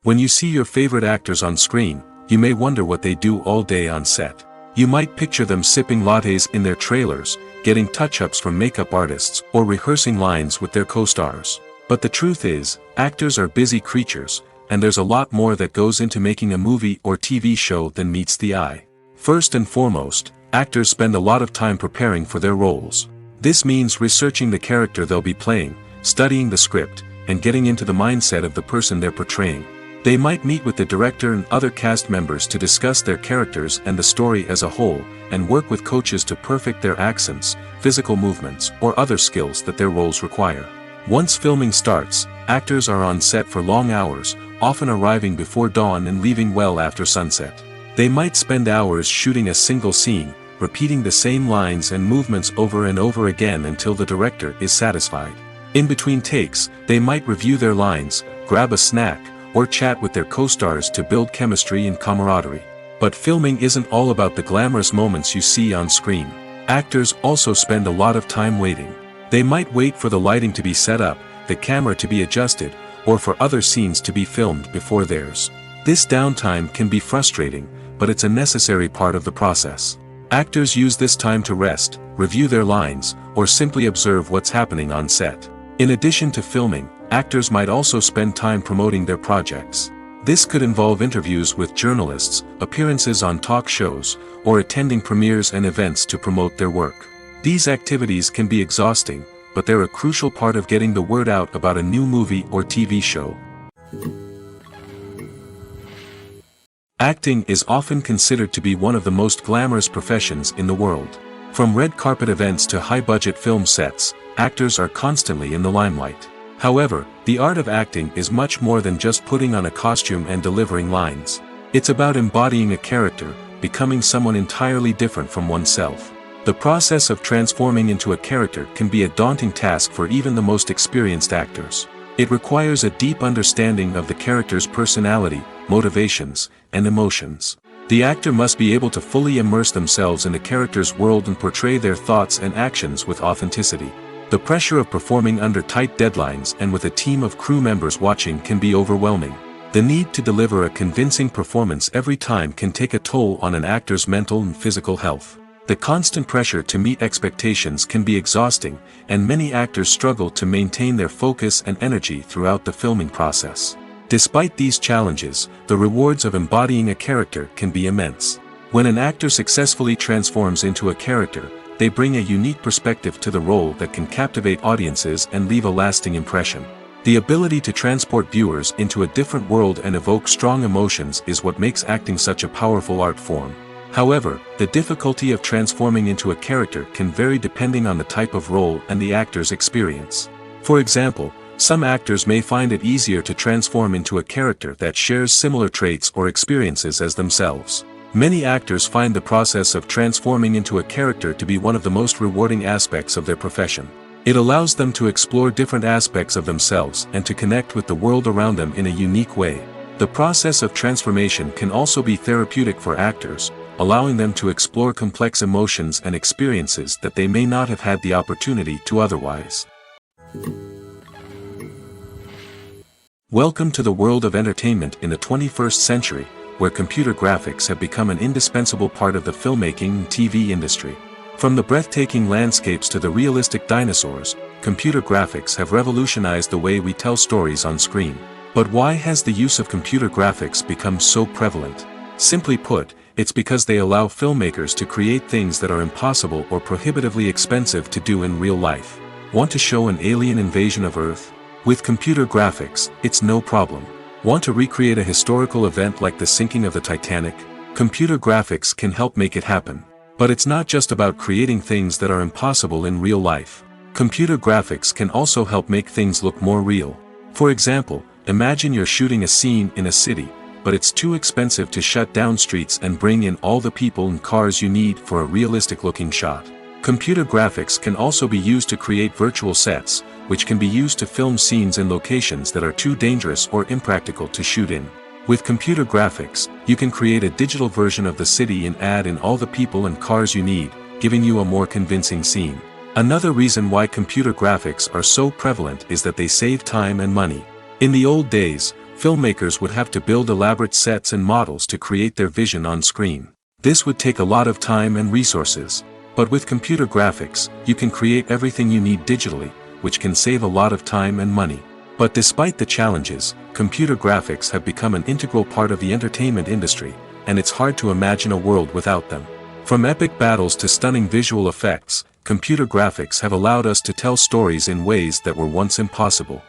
When you see your favorite actors on screen, you may wonder what they do all day on set. You might picture them sipping lattes in their trailers, getting touch-ups from makeup artists, or rehearsing lines with their co-stars. But the truth is, actors are busy creatures, and there's a lot more that goes into making a movie or TV show than meets the eye. First and foremost, actors spend a lot of time preparing for their roles. This means researching the character they'll be playing, studying the script, and getting into the mindset of the person they're portraying. They might meet with the director and other cast members to discuss their characters and the story as a whole, and work with coaches to perfect their accents, physical movements, or other skills that their roles require. Once filming starts, actors are on set for long hours, often arriving before dawn and leaving well after sunset. They might spend hours shooting a single scene, repeating the same lines and movements over and over again until the director is satisfied. In between takes, they might review their lines, grab a snack, or chat with their co-stars to build chemistry and camaraderie. But filming isn't all about the glamorous moments you see on screen. Actors also spend a lot of time waiting. They might wait for the lighting to be set up, the camera to be adjusted, or for other scenes to be filmed before theirs. This downtime can be frustrating, but it's a necessary part of the process. Actors use this time to rest, review their lines, or simply observe what's happening on set. In addition to filming, actors might also spend time promoting their projects. This could involve interviews with journalists, appearances on talk shows, or attending premieres and events to promote their work. These activities can be exhausting, but they're a crucial part of getting the word out about a new movie or TV show. Acting is often considered to be one of the most glamorous professions in the world. From red carpet events to high-budget film sets, actors are constantly in the limelight. However, the art of acting is much more than just putting on a costume and delivering lines. It's about embodying a character, becoming someone entirely different from oneself. The process of transforming into a character can be a daunting task for even the most experienced actors. It requires a deep understanding of the character's personality, motivations, and emotions. The actor must be able to fully immerse themselves in the character's world and portray their thoughts and actions with authenticity. The pressure of performing under tight deadlines and with a team of crew members watching can be overwhelming. The need to deliver a convincing performance every time can take a toll on an actor's mental and physical health. The constant pressure to meet expectations can be exhausting, and many actors struggle to maintain their focus and energy throughout the filming process. Despite these challenges, the rewards of embodying a character can be immense. When an actor successfully transforms into a character, they bring a unique perspective to the role that can captivate audiences and leave a lasting impression. The ability to transport viewers into a different world and evoke strong emotions is what makes acting such a powerful art form. However, the difficulty of transforming into a character can vary depending on the type of role and the actor's experience. For example, some actors may find it easier to transform into a character that shares similar traits or experiences as themselves. Many actors find the process of transforming into a character to be one of the most rewarding aspects of their profession. It allows them to explore different aspects of themselves and to connect with the world around them in a unique way. The process of transformation can also be therapeutic for actors, allowing them to explore complex emotions and experiences that they may not have had the opportunity to otherwise. Welcome to the world of entertainment in the 21st century, where computer graphics have become an indispensable part of the filmmaking and TV industry. From the breathtaking landscapes to the realistic dinosaurs, computer graphics have revolutionized the way we tell stories on screen. But why has the use of computer graphics become so prevalent? Simply put, it's because they allow filmmakers to create things that are impossible or prohibitively expensive to do in real life. Want to show an alien invasion of Earth? With computer graphics, it's no problem. Want to recreate a historical event like the sinking of the Titanic? Computer graphics can help make it happen. But it's not just about creating things that are impossible in real life. Computer graphics can also help make things look more real. For example, imagine you're shooting a scene in a city, but it's too expensive to shut down streets and bring in all the people and cars you need for a realistic-looking shot. Computer graphics can also be used to create virtual sets, which can be used to film scenes in locations that are too dangerous or impractical to shoot in. With computer graphics, you can create a digital version of the city and add in all the people and cars you need, giving you a more convincing scene. Another reason why computer graphics are so prevalent is that they save time and money. In the old days, filmmakers would have to build elaborate sets and models to create their vision on screen. This would take a lot of time and resources. But with computer graphics, you can create everything you need digitally, which can save a lot of time and money. But despite the challenges, computer graphics have become an integral part of the entertainment industry, and it's hard to imagine a world without them. From epic battles to stunning visual effects, computer graphics have allowed us to tell stories in ways that were once impossible.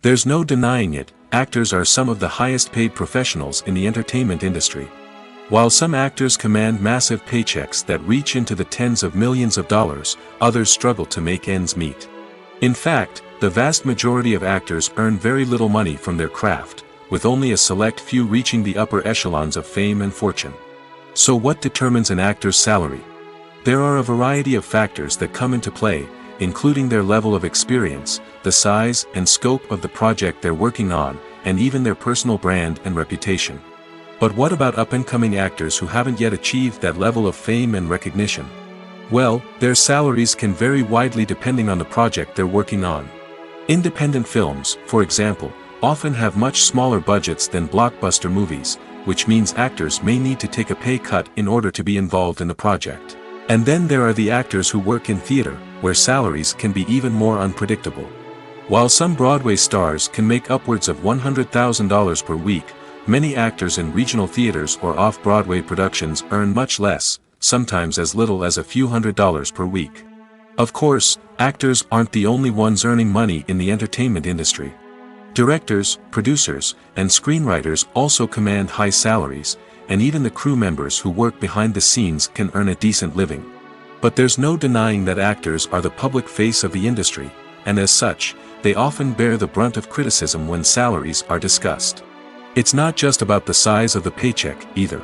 There's no denying it, actors are some of the highest paid professionals in the entertainment industry. While some actors command massive paychecks that reach into the tens of millions of dollars, others struggle to make ends meet. In fact, the vast majority of actors earn very little money from their craft, with only a select few reaching the upper echelons of fame and fortune. So what determines an actor's salary? There are a variety of factors that come into play, including their level of experience, the size and scope of the project they're working on, and even their personal brand and reputation. But what about up-and-coming actors who haven't yet achieved that level of fame and recognition? Well, their salaries can vary widely depending on the project they're working on. Independent films, for example, often have much smaller budgets than blockbuster movies, which means actors may need to take a pay cut in order to be involved in the project. And then there are the actors who work in theater, where salaries can be even more unpredictable. While some Broadway stars can make upwards of $100,000 per week, many actors in regional theaters or off-Broadway productions earn much less, sometimes as little as a few $100s per week. Of course, actors aren't the only ones earning money in the entertainment industry. Directors, producers, and screenwriters also command high salaries, and even the crew members who work behind the scenes can earn a decent living. But there's no denying that actors are the public face of the industry, and as such, they often bear the brunt of criticism when salaries are discussed. It's not just about the size of the paycheck, either.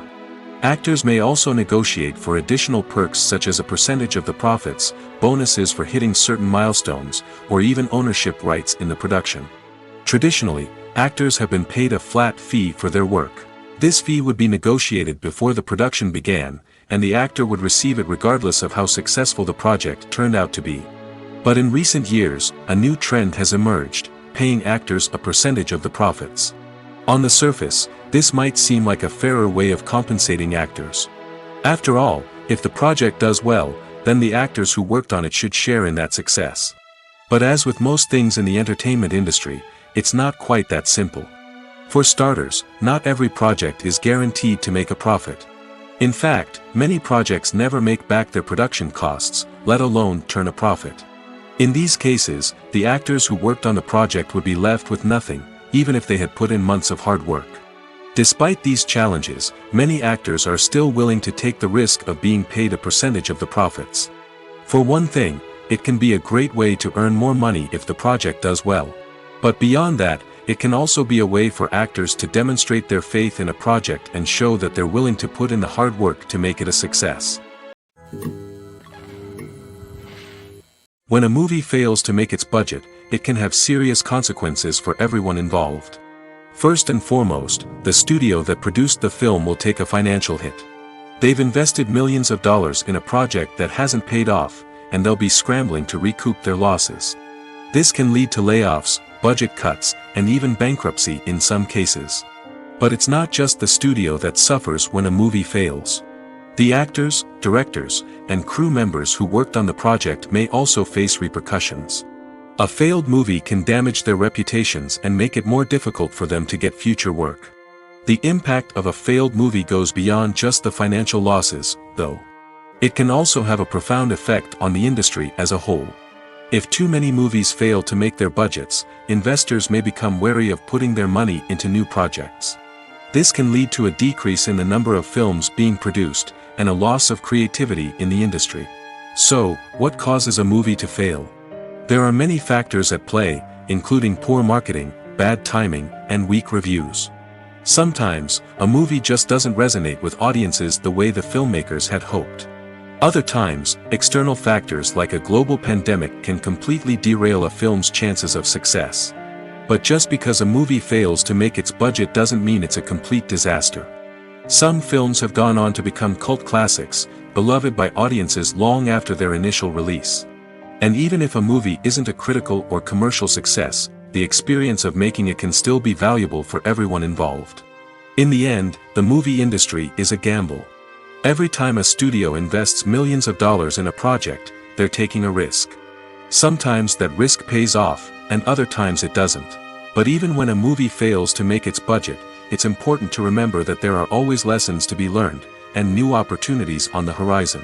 Actors may also negotiate for additional perks such as a percentage of the profits, bonuses for hitting certain milestones, or even ownership rights in the production. Traditionally, actors have been paid a flat fee for their work. This fee would be negotiated before the production began, and the actor would receive it regardless of how successful the project turned out to be. But in recent years, a new trend has emerged, paying actors a percentage of the profits. On the surface, this might seem like a fairer way of compensating actors. After all, if the project does well, then the actors who worked on it should share in that success. But as with most things in the entertainment industry, it's not quite that simple. For starters, not every project is guaranteed to make a profit. In fact, many projects never make back their production costs, let alone turn a profit. In these cases, the actors who worked on the project would be left with nothing, even if they had put in months of hard work. Despite these challenges, many actors are still willing to take the risk of being paid a percentage of the profits. For one thing, it can be a great way to earn more money if the project does well. But beyond that, it can also be a way for actors to demonstrate their faith in a project and show that they're willing to put in the hard work to make it a success. When a movie fails to make its budget, it can have serious consequences for everyone involved. First and foremost, the studio that produced the film will take a financial hit. They've invested millions of dollars in a project that hasn't paid off, and they'll be scrambling to recoup their losses. This can lead to layoffs, budget cuts, and even bankruptcy in some cases. But it's not just the studio that suffers when a movie fails. The actors, directors, and crew members who worked on the project may also face repercussions. A failed movie can damage their reputations and make it more difficult for them to get future work. The impact of a failed movie goes beyond just the financial losses, though. It can also have a profound effect on the industry as a whole. If too many movies fail to make their budgets, investors may become wary of putting their money into new projects. This can lead to a decrease in the number of films being produced, and a loss of creativity in the industry. So, what causes a movie to fail? There are many factors at play, including poor marketing, bad timing, and weak reviews. Sometimes, a movie just doesn't resonate with audiences the way the filmmakers had hoped. Other times, external factors like a global pandemic can completely derail a film's chances of success. But just because a movie fails to make its budget doesn't mean it's a complete disaster. Some films have gone on to become cult classics, beloved by audiences long after their initial release. And even if a movie isn't a critical or commercial success, the experience of making it can still be valuable for everyone involved. In the end, the movie industry is a gamble. Every time a studio invests millions of dollars in a project, they're taking a risk. Sometimes that risk pays off, and other times it doesn't. But even when a movie fails to make its budget, it's important to remember that there are always lessons to be learned, and new opportunities on the horizon.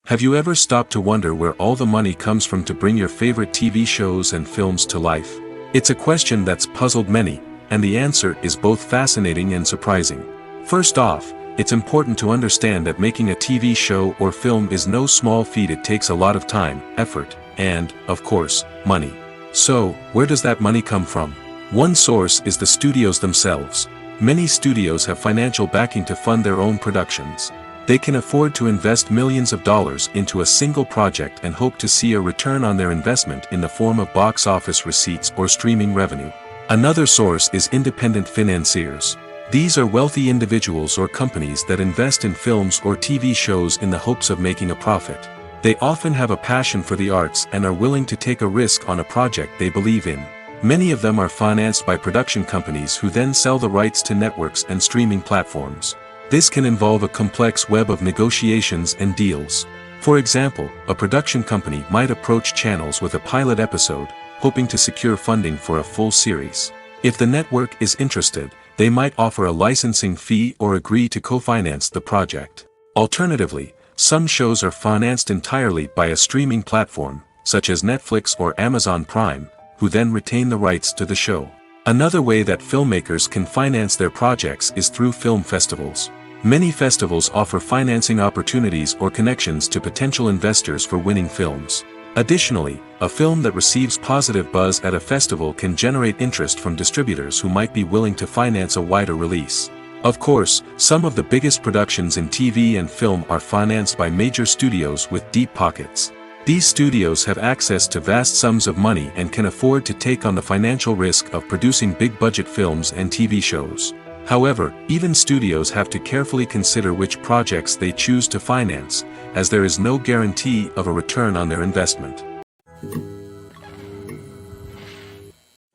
Have you ever stopped to wonder where all the money comes from to bring your favorite TV shows and films to life? It's a question that's puzzled many, and the answer is both fascinating and surprising. First off, it's important to understand that making a TV show or film is no small feat. It takes a lot of time, effort, and, of course, money. So, where does that money come from? One source is the studios themselves. Many studios have financial backing to fund their own productions. They can afford to invest millions of dollars into a single project and hope to see a return on their investment in the form of box office receipts or streaming revenue. Another source is independent financiers. These are wealthy individuals or companies that invest in films or TV shows in the hopes of making a profit. They often have a passion for the arts and are willing to take a risk on a project they believe in. Many of them are financed by production companies who then sell the rights to networks and streaming platforms. This can involve a complex web of negotiations and deals. For example, a production company might approach channels with a pilot episode, hoping to secure funding for a full series. If the network is interested, they might offer a licensing fee or agree to co-finance the project. Alternatively, some shows are financed entirely by a streaming platform, such as Netflix or Amazon Prime, who then retain the rights to the show. Another way that filmmakers can finance their projects is through film festivals. Many festivals offer financing opportunities or connections to potential investors for winning films. Additionally, a film that receives positive buzz at a festival can generate interest from distributors who might be willing to finance a wider release. Of course, some of the biggest productions in TV and film are financed by major studios with deep pockets. These studios have access to vast sums of money and can afford to take on the financial risk of producing big-budget films and TV shows. However, even studios have to carefully consider which projects they choose to finance, as there is no guarantee of a return on their investment.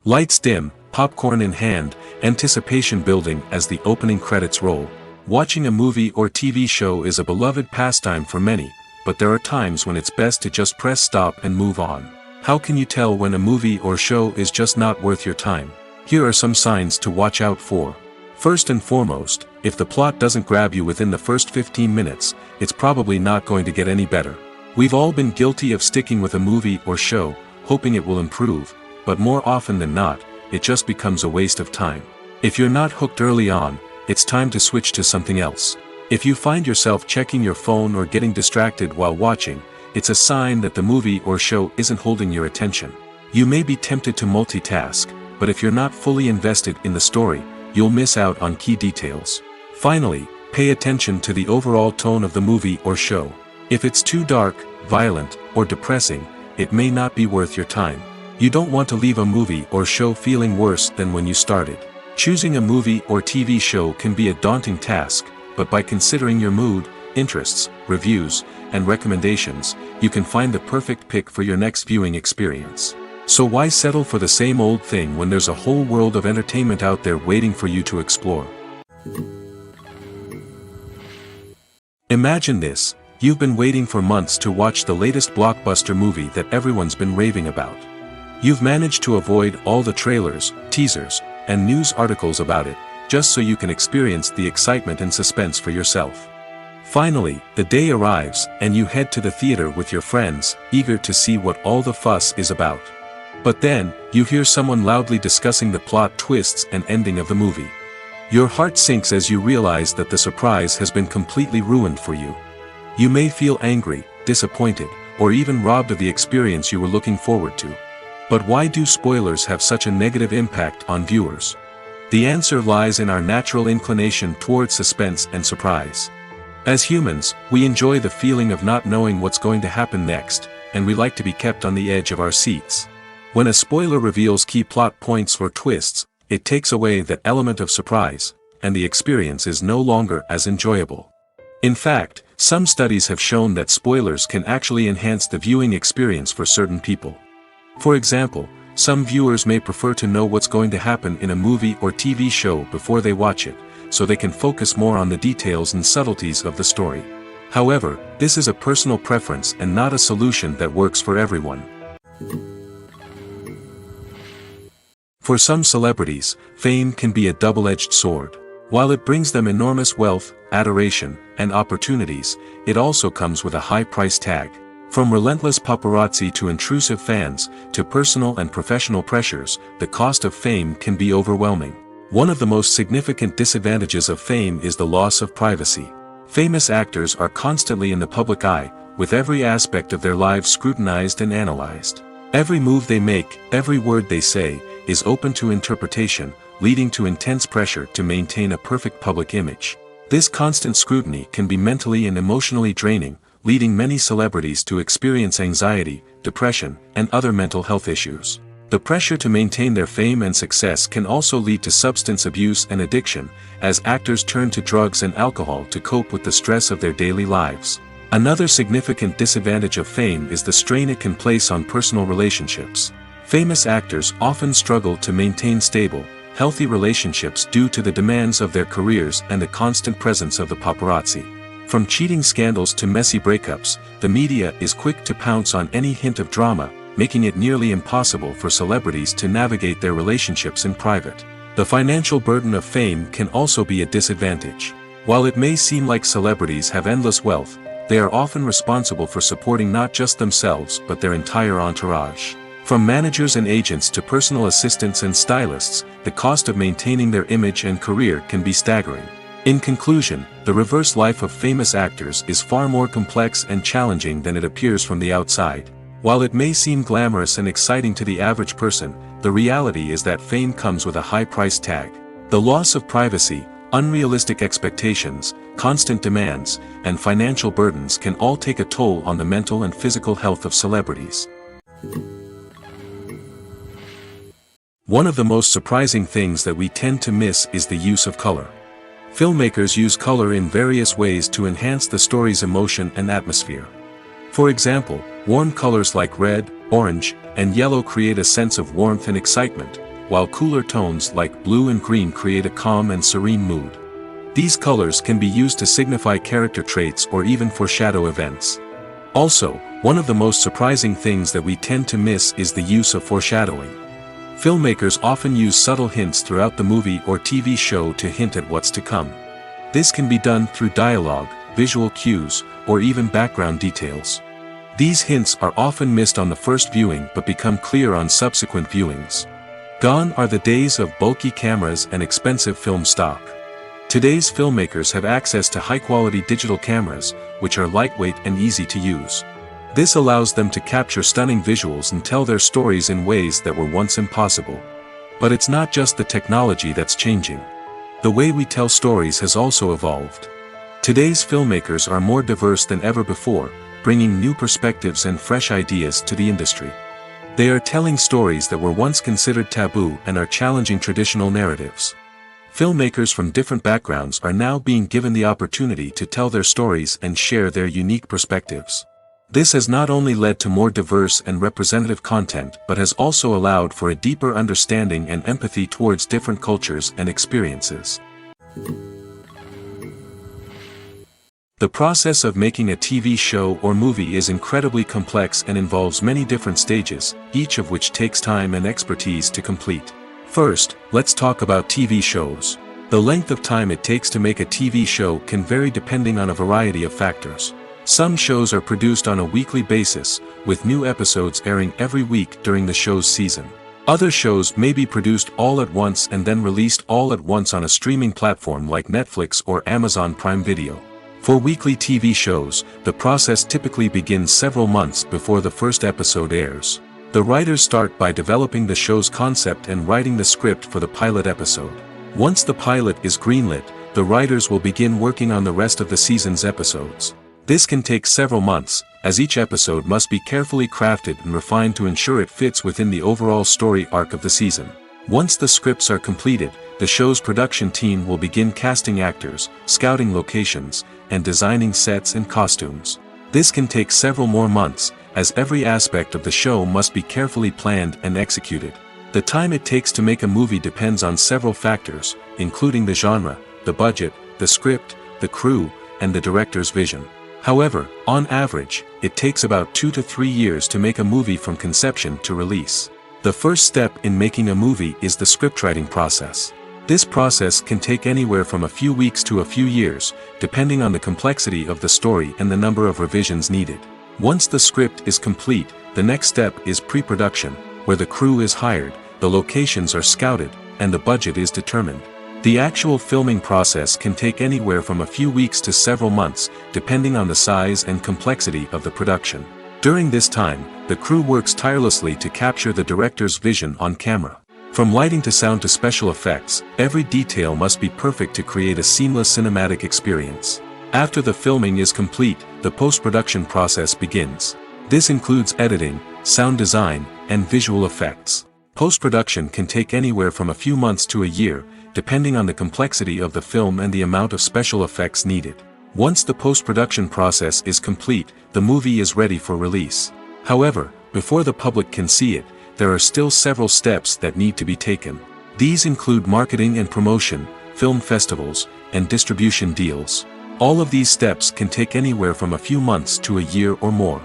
Lights dim, popcorn in hand, anticipation building as the opening credits roll. Watching a movie or TV show is a beloved pastime for many, but there are times when it's best to just press stop and move on. How can you tell when a movie or show is just not worth your time? Here are some signs to watch out for. First and foremost, if the plot doesn't grab you within the first 15 minutes, it's probably not going to get any better. We've all been guilty of sticking with a movie or show, hoping it will improve, but more often than not, it just becomes a waste of time. If you're not hooked early on, it's time to switch to something else. If you find yourself checking your phone or getting distracted while watching, it's a sign that the movie or show isn't holding your attention. You may be tempted to multitask, but if you're not fully invested in the story, you'll miss out on key details. Finally, pay attention to the overall tone of the movie or show. If it's too dark, violent, or depressing, it may not be worth your time. You don't want to leave a movie or show feeling worse than when you started. Choosing a movie or TV show can be a daunting task, but by considering your mood, interests, reviews, and recommendations, you can find the perfect pick for your next viewing experience. So why settle for the same old thing when there's a whole world of entertainment out there waiting for you to explore? Imagine this: you've been waiting for months to watch the latest blockbuster movie that everyone's been raving about. You've managed to avoid all the trailers, teasers, and news articles about it, just so you can experience the excitement and suspense for yourself. Finally, the day arrives, and you head to the theater with your friends, eager to see what all the fuss is about. But then, you hear someone loudly discussing the plot twists and ending of the movie. Your heart sinks as you realize that the surprise has been completely ruined for you. You may feel angry, disappointed, or even robbed of the experience you were looking forward to. But why do spoilers have such a negative impact on viewers? The answer lies in our natural inclination toward suspense and surprise. As humans, we enjoy the feeling of not knowing what's going to happen next, and we like to be kept on the edge of our seats. When a spoiler reveals key plot points or twists, it takes away that element of surprise, and the experience is no longer as enjoyable. In fact, some studies have shown that spoilers can actually enhance the viewing experience for certain people. For example, some viewers may prefer to know what's going to happen in a movie or TV show before they watch it, so they can focus more on the details and subtleties of the story. However, this is a personal preference and not a solution that works for everyone. For some celebrities, fame can be a double-edged sword. While it brings them enormous wealth, adoration, and opportunities, it also comes with a high price tag. From relentless paparazzi to intrusive fans, to personal and professional pressures, the cost of fame can be overwhelming. One of the most significant disadvantages of fame is the loss of privacy. Famous actors are constantly in the public eye, with every aspect of their lives scrutinized and analyzed. Every move they make, every word they say, is open to interpretation, leading to intense pressure to maintain a perfect public image. This constant scrutiny can be mentally and emotionally draining, leading many celebrities to experience anxiety, depression, and other mental health issues. The pressure to maintain their fame and success can also lead to substance abuse and addiction, as actors turn to drugs and alcohol to cope with the stress of their daily lives. Another significant disadvantage of fame is the strain it can place on personal relationships. Famous actors often struggle to maintain stable, healthy relationships due to the demands of their careers and the constant presence of the paparazzi. From cheating scandals to messy breakups, the media is quick to pounce on any hint of drama, making it nearly impossible for celebrities to navigate their relationships in private. The financial burden of fame can also be a disadvantage. While it may seem like celebrities have endless wealth, they are often responsible for supporting not just themselves but their entire entourage. From managers and agents to personal assistants and stylists, the cost of maintaining their image and career can be staggering. In conclusion, the reverse life of famous actors is far more complex and challenging than it appears from the outside. While it may seem glamorous and exciting to the average person, the reality is that fame comes with a high price tag. The loss of privacy, unrealistic expectations, constant demands, and financial burdens can all take a toll on the mental and physical health of celebrities. One of the most surprising things that we tend to miss is the use of color. Filmmakers use color in various ways to enhance the story's emotion and atmosphere. For example, warm colors like red, orange, and yellow create a sense of warmth and excitement, while cooler tones like blue and green create a calm and serene mood. These colors can be used to signify character traits or even foreshadow events. Also, one of the most surprising things that we tend to miss is the use of foreshadowing. Filmmakers often use subtle hints throughout the movie or TV show to hint at what's to come. This can be done through dialogue, visual cues, or even background details. These hints are often missed on the first viewing but become clear on subsequent viewings. Gone are the days of bulky cameras and expensive film stock. Today's filmmakers have access to high-quality digital cameras, which are lightweight and easy to use. This allows them to capture stunning visuals and tell their stories in ways that were once impossible. But it's not just the technology that's changing. The way we tell stories has also evolved. Today's filmmakers are more diverse than ever before, bringing new perspectives and fresh ideas to the industry. They are telling stories that were once considered taboo and are challenging traditional narratives. Filmmakers from different backgrounds are now being given the opportunity to tell their stories and share their unique perspectives. This has not only led to more diverse and representative content but has also allowed for a deeper understanding and empathy towards different cultures and experiences. The process of making a TV show or movie is incredibly complex and involves many different stages, each of which takes time and expertise to complete. First, let's talk about TV shows. The length of time it takes to make a TV show can vary depending on a variety of factors. Some shows are produced on a weekly basis, with new episodes airing every week during the show's season. Other shows may be produced all at once and then released all at once on a streaming platform like Netflix or Amazon Prime Video. For weekly TV shows, the process typically begins several months before the first episode airs. The writers start by developing the show's concept and writing the script for the pilot episode. Once the pilot is greenlit, the writers will begin working on the rest of the season's episodes. This can take several months, as each episode must be carefully crafted and refined to ensure it fits within the overall story arc of the season. Once the scripts are completed, the show's production team will begin casting actors, scouting locations, and designing sets and costumes. This can take several more months, as every aspect of the show must be carefully planned and executed. The time it takes to make a movie depends on several factors, including the genre, the budget, the script, the crew, and the director's vision. However, on average, it takes about 2 to 3 years to make a movie from conception to release. The first step in making a movie is the scriptwriting process. This process can take anywhere from a few weeks to a few years, depending on the complexity of the story and the number of revisions needed. Once the script is complete, the next step is pre-production, where the crew is hired, the locations are scouted, and the budget is determined. The actual filming process can take anywhere from a few weeks to several months, depending on the size and complexity of the production. During this time, the crew works tirelessly to capture the director's vision on camera. From lighting to sound to special effects, every detail must be perfect to create a seamless cinematic experience. After the filming is complete, the post-production process begins. This includes editing, sound design, and visual effects. Post-production can take anywhere from a few months to a year, depending on the complexity of the film and the amount of special effects needed. Once the post-production process is complete, the movie is ready for release. However, before the public can see it, there are still several steps that need to be taken. These include marketing and promotion, film festivals, and distribution deals. All of these steps can take anywhere from a few months to a year or more.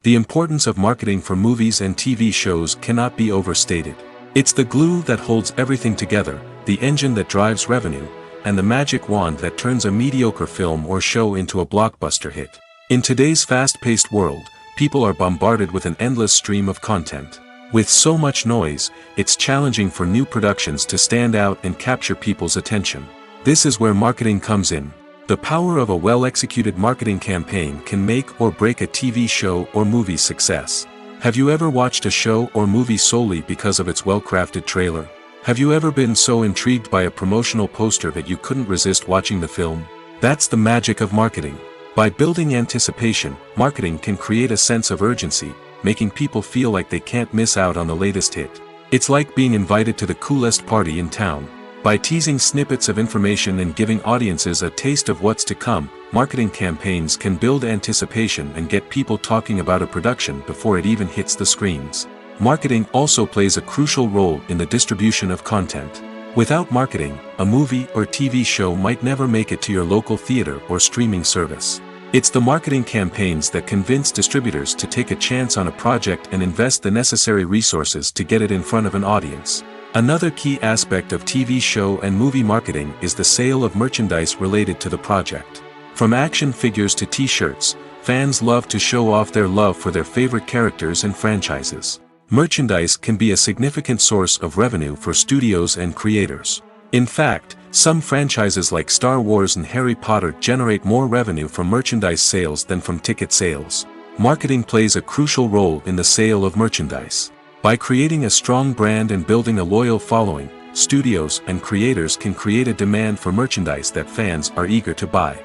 The importance of marketing for movies and TV shows cannot be overstated. It's the glue that holds everything together, the engine that drives revenue, and the magic wand that turns a mediocre film or show into a blockbuster hit. In today's fast-paced world, people are bombarded with an endless stream of content. With so much noise, it's challenging for new productions to stand out and capture people's attention. This is where marketing comes in. The power of a well-executed marketing campaign can make or break a TV show or movie's success. Have you ever watched a show or movie solely because of its well-crafted trailer? Have you ever been so intrigued by a promotional poster that you couldn't resist watching the film? That's the magic of marketing. By building anticipation, marketing can create a sense of urgency, making people feel like they can't miss out on the latest hit. It's like being invited to the coolest party in town. By teasing snippets of information and giving audiences a taste of what's to come, marketing campaigns can build anticipation and get people talking about a production before it even hits the screens. Marketing also plays a crucial role in the distribution of content. Without marketing, a movie or TV show might never make it to your local theater or streaming service. It's the marketing campaigns that convince distributors to take a chance on a project and invest the necessary resources to get it in front of an audience. Another key aspect of TV show and movie marketing is the sale of merchandise related to the project. From action figures to t-shirts, fans love to show off their love for their favorite characters and franchises. Merchandise can be a significant source of revenue for studios and creators. In fact, some franchises like Star Wars and Harry Potter generate more revenue from merchandise sales than from ticket sales. Marketing plays a crucial role in the sale of merchandise. By creating a strong brand and building a loyal following, studios and creators can create a demand for merchandise that fans are eager to buy.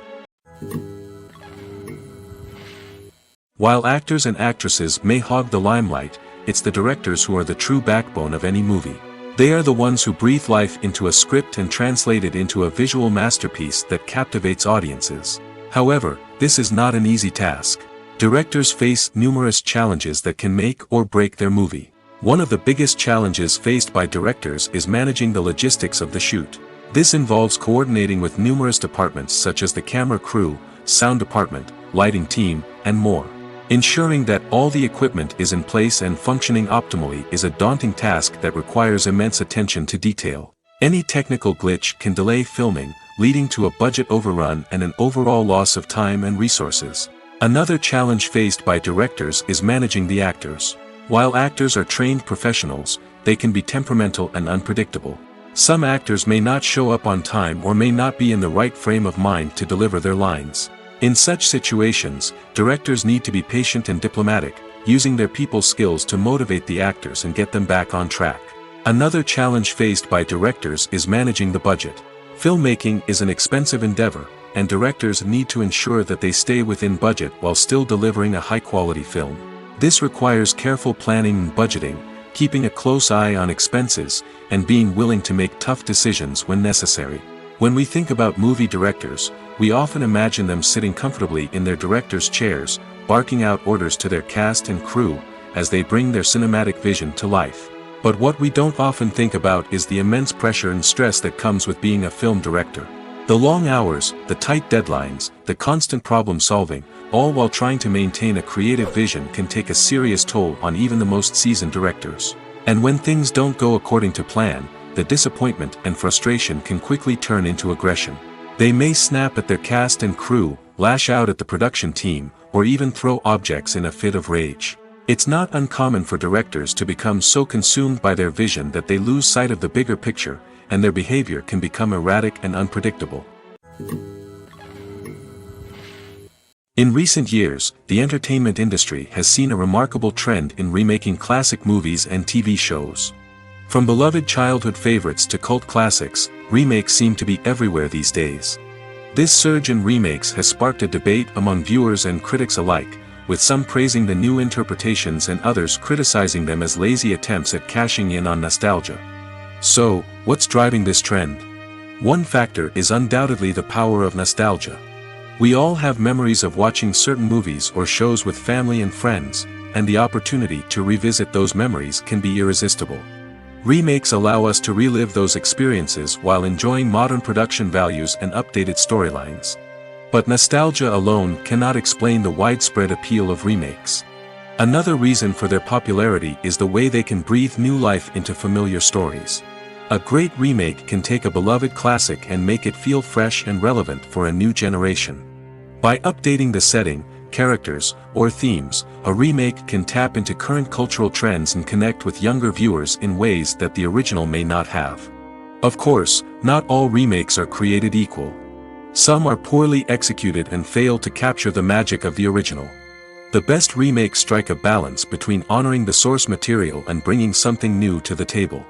While actors and actresses may hog the limelight, it's the directors who are the true backbone of any movie. They are the ones who breathe life into a script and translate it into a visual masterpiece that captivates audiences. However, this is not an easy task. Directors face numerous challenges that can make or break their movie. One of the biggest challenges faced by directors is managing the logistics of the shoot. This involves coordinating with numerous departments such as the camera crew, sound department, lighting team, and more. Ensuring that all the equipment is in place and functioning optimally is a daunting task that requires immense attention to detail. Any technical glitch can delay filming, leading to a budget overrun and an overall loss of time and resources. Another challenge faced by directors is managing the actors. While actors are trained professionals, they can be temperamental and unpredictable. Some actors may not show up on time or may not be in the right frame of mind to deliver their lines. In such situations, directors need to be patient and diplomatic, using their people skills to motivate the actors and get them back on track. Another challenge faced by directors is managing the budget. Filmmaking is an expensive endeavor, and directors need to ensure that they stay within budget while still delivering a high-quality film. This requires careful planning and budgeting, keeping a close eye on expenses, and being willing to make tough decisions when necessary. When we think about movie directors, we often imagine them sitting comfortably in their director's chairs, barking out orders to their cast and crew, as they bring their cinematic vision to life. But what we don't often think about is the immense pressure and stress that comes with being a film director. The long hours, the tight deadlines, the constant problem-solving, all while trying to maintain a creative vision can take a serious toll on even the most seasoned directors. And when things don't go according to plan, the disappointment and frustration can quickly turn into aggression. They may snap at their cast and crew, lash out at the production team, or even throw objects in a fit of rage. It's not uncommon for directors to become so consumed by their vision that they lose sight of the bigger picture, and their behavior can become erratic and unpredictable. In recent years, the entertainment industry has seen a remarkable trend in remaking classic movies and TV shows. From beloved childhood favorites to cult classics, remakes seem to be everywhere these days. This surge in remakes has sparked a debate among viewers and critics alike, with some praising the new interpretations and others criticizing them as lazy attempts at cashing in on nostalgia. So, what's driving this trend? One factor is undoubtedly the power of nostalgia. We all have memories of watching certain movies or shows with family and friends, and the opportunity to revisit those memories can be irresistible. Remakes allow us to relive those experiences while enjoying modern production values and updated storylines. But nostalgia alone cannot explain the widespread appeal of remakes. Another reason for their popularity is the way they can breathe new life into familiar stories. A great remake can take a beloved classic and make it feel fresh and relevant for a new generation. By updating the setting, characters, or themes, a remake can tap into current cultural trends and connect with younger viewers in ways that the original may not have. Of course, not all remakes are created equal. Some are poorly executed and fail to capture the magic of the original. The best remakes strike a balance between honoring the source material and bringing something new to the table.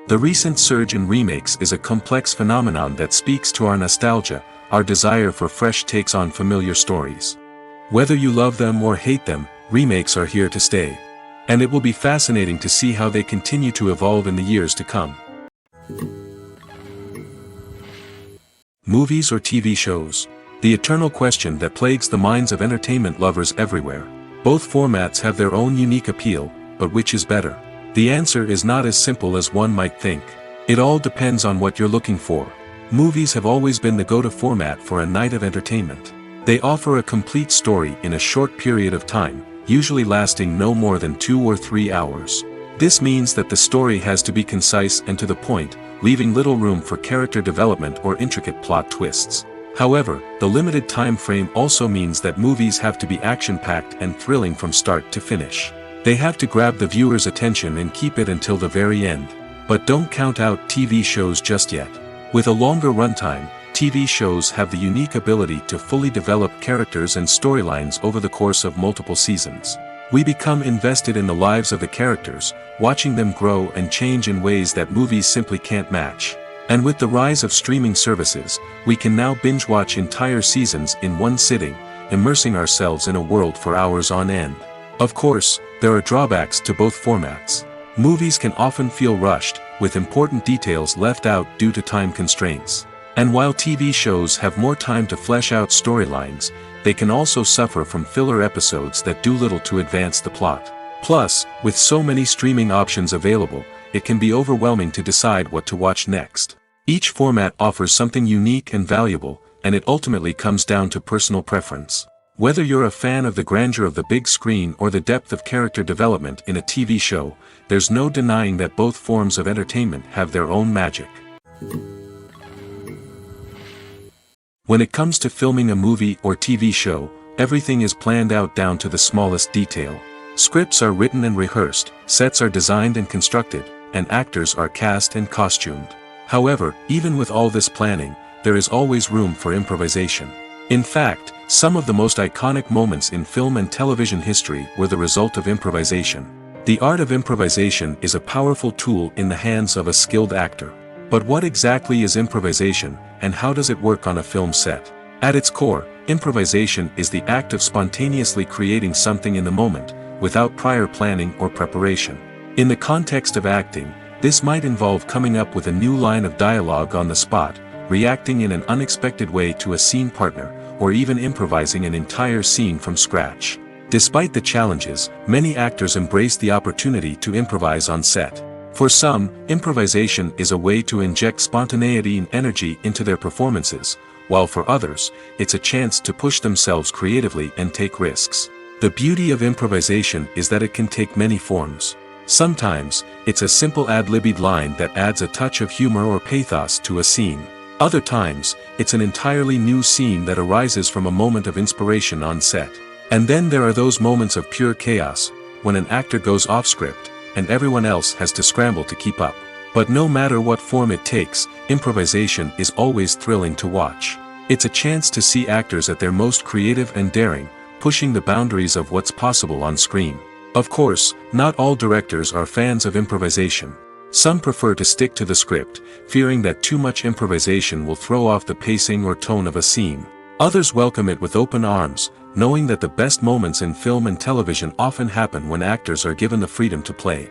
The recent surge in remakes is a complex phenomenon that speaks to our nostalgia, our desire for fresh takes on familiar stories. Whether you love them or hate them, remakes are here to stay. And it will be fascinating to see how they continue to evolve in the years to come. Movies or TV shows? The eternal question that plagues the minds of entertainment lovers everywhere. Both formats have their own unique appeal, but which is better? The answer is not as simple as one might think. It all depends on what you're looking for. Movies have always been the go-to format for a night of entertainment. They offer a complete story in a short period of time, usually lasting no more than 2 or 3 hours. This means that the story has to be concise and to the point, leaving little room for character development or intricate plot twists. However, the limited time frame also means that movies have to be action-packed and thrilling from start to finish. They have to grab the viewer's attention and keep it until the very end. But don't count out TV shows just yet. With a longer runtime, TV shows have the unique ability to fully develop characters and storylines over the course of multiple seasons. We become invested in the lives of the characters, watching them grow and change in ways that movies simply can't match. And with the rise of streaming services, we can now binge-watch entire seasons in one sitting, immersing ourselves in a world for hours on end. Of course, there are drawbacks to both formats. Movies can often feel rushed, with important details left out due to time constraints. And while TV shows have more time to flesh out storylines, they can also suffer from filler episodes that do little to advance the plot. Plus, with so many streaming options available, it can be overwhelming to decide what to watch next. Each format offers something unique and valuable, and it ultimately comes down to personal preference. Whether you're a fan of the grandeur of the big screen or the depth of character development in a TV show, there's no denying that both forms of entertainment have their own magic. When it comes to filming a movie or TV show, everything is planned out down to the smallest detail. Scripts are written and rehearsed, sets are designed and constructed, and actors are cast and costumed. However, even with all this planning, there is always room for improvisation. In fact, some of the most iconic moments in film and television history were the result of improvisation. The art of improvisation is a powerful tool in the hands of a skilled actor. But what exactly is improvisation, and how does it work on a film set? At its core, improvisation is the act of spontaneously creating something in the moment, without prior planning or preparation. In the context of acting, this might involve coming up with a new line of dialogue on the spot, reacting in an unexpected way to a scene partner, or even improvising an entire scene from scratch. Despite the challenges, many actors embrace the opportunity to improvise on set. For some, improvisation is a way to inject spontaneity and energy into their performances, while for others, it's a chance to push themselves creatively and take risks. The beauty of improvisation is that it can take many forms. Sometimes, it's a simple ad-libbed line that adds a touch of humor or pathos to a scene. Other times, it's an entirely new scene that arises from a moment of inspiration on set. And then there are those moments of pure chaos, when an actor goes off script, and everyone else has to scramble to keep up. But no matter what form it takes, improvisation is always thrilling to watch. It's a chance to see actors at their most creative and daring, pushing the boundaries of what's possible on screen. Of course, not all directors are fans of improvisation. Some prefer to stick to the script, fearing that too much improvisation will throw off the pacing or tone of a scene. Others welcome it with open arms, knowing that the best moments in film and television often happen when actors are given the freedom to play.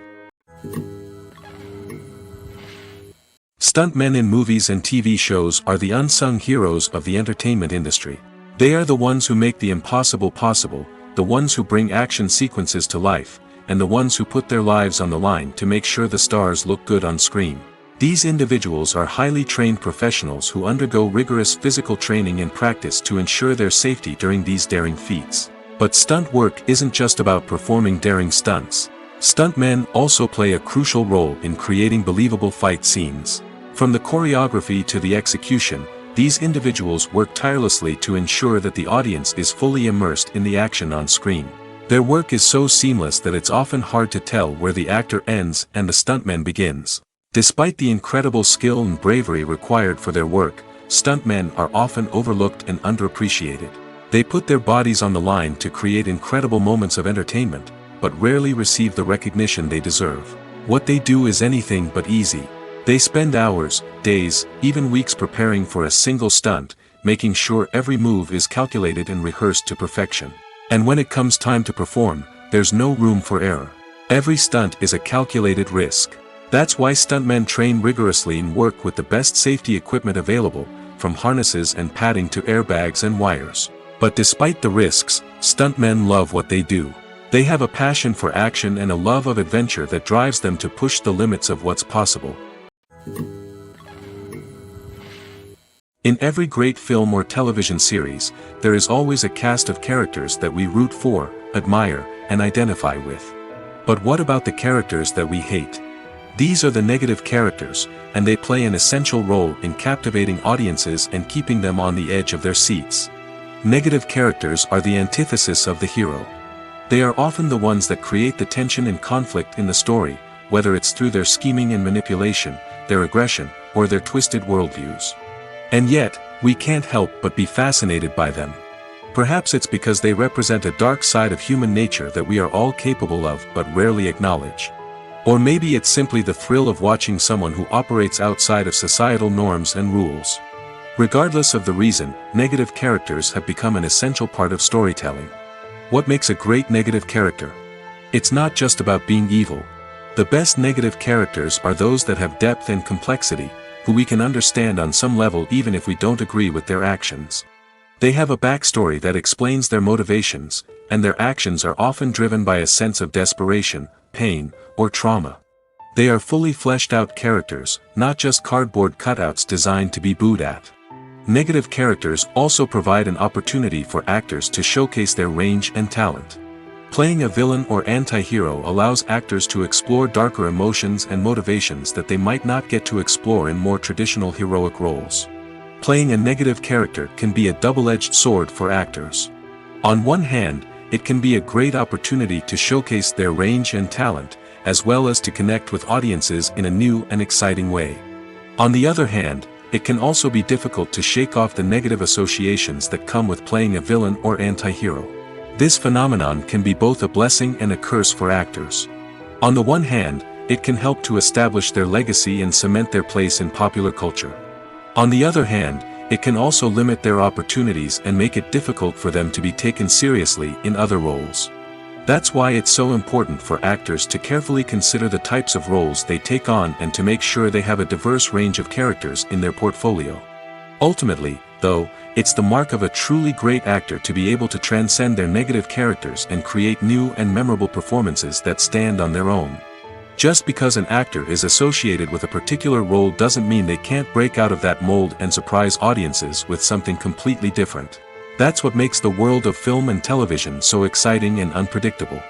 Stuntmen in movies and TV shows are the unsung heroes of the entertainment industry. They are the ones who make the impossible possible, the ones who bring action sequences to life, and the ones who put their lives on the line to make sure the stars look good on screen. These individuals are highly trained professionals who undergo rigorous physical training and practice to ensure their safety during these daring feats. But stunt work isn't just about performing daring stunts. Stuntmen also play a crucial role in creating believable fight scenes. From the choreography to the execution, these individuals work tirelessly to ensure that the audience is fully immersed in the action on screen. Their work is so seamless that it's often hard to tell where the actor ends and the stuntman begins. Despite the incredible skill and bravery required for their work, stuntmen are often overlooked and underappreciated. They put their bodies on the line to create incredible moments of entertainment, but rarely receive the recognition they deserve. What they do is anything but easy. They spend hours, days, even weeks preparing for a single stunt, making sure every move is calculated and rehearsed to perfection. And when it comes time to perform, there's no room for error. Every stunt is a calculated risk. That's why stuntmen train rigorously and work with the best safety equipment available, from harnesses and padding to airbags and wires. But despite the risks, stuntmen love what they do. They have a passion for action and a love of adventure that drives them to push the limits of what's possible. In every great film or television series, there is always a cast of characters that we root for, admire, and identify with. But what about the characters that we hate? These are the negative characters, and they play an essential role in captivating audiences and keeping them on the edge of their seats. Negative characters are the antithesis of the hero. They are often the ones that create the tension and conflict in the story, whether it's through their scheming and manipulation, their aggression, or their twisted worldviews. And yet, we can't help but be fascinated by them. Perhaps it's because they represent a dark side of human nature that we are all capable of but rarely acknowledge. Or maybe it's simply the thrill of watching someone who operates outside of societal norms and rules. Regardless of the reason, negative characters have become an essential part of storytelling. What makes a great negative character? It's not just about being evil. The best negative characters are those that have depth and complexity, who we can understand on some level even if we don't agree with their actions. They have a backstory that explains their motivations, and their actions are often driven by a sense of desperation, pain, or trauma. They are fully fleshed out characters, not just cardboard cutouts designed to be booed at. Negative characters also provide an opportunity for actors to showcase their range and talent. Playing a villain or anti-hero allows actors to explore darker emotions and motivations that they might not get to explore in more traditional heroic roles. Playing a negative character can be a double-edged sword for actors. On one hand, it can be a great opportunity to showcase their range and talent, as well as to connect with audiences in a new and exciting way. On the other hand, it can also be difficult to shake off the negative associations that come with playing a villain or anti-hero. This phenomenon can be both a blessing and a curse for actors. On the one hand, it can help to establish their legacy and cement their place in popular culture. On the other hand, it can also limit their opportunities and make it difficult for them to be taken seriously in other roles. That's why it's so important for actors to carefully consider the types of roles they take on and to make sure they have a diverse range of characters in their portfolio. Ultimately, though, it's the mark of a truly great actor to be able to transcend their negative characters and create new and memorable performances that stand on their own. Just because an actor is associated with a particular role doesn't mean they can't break out of that mold and surprise audiences with something completely different. That's what makes the world of film and television so exciting and unpredictable.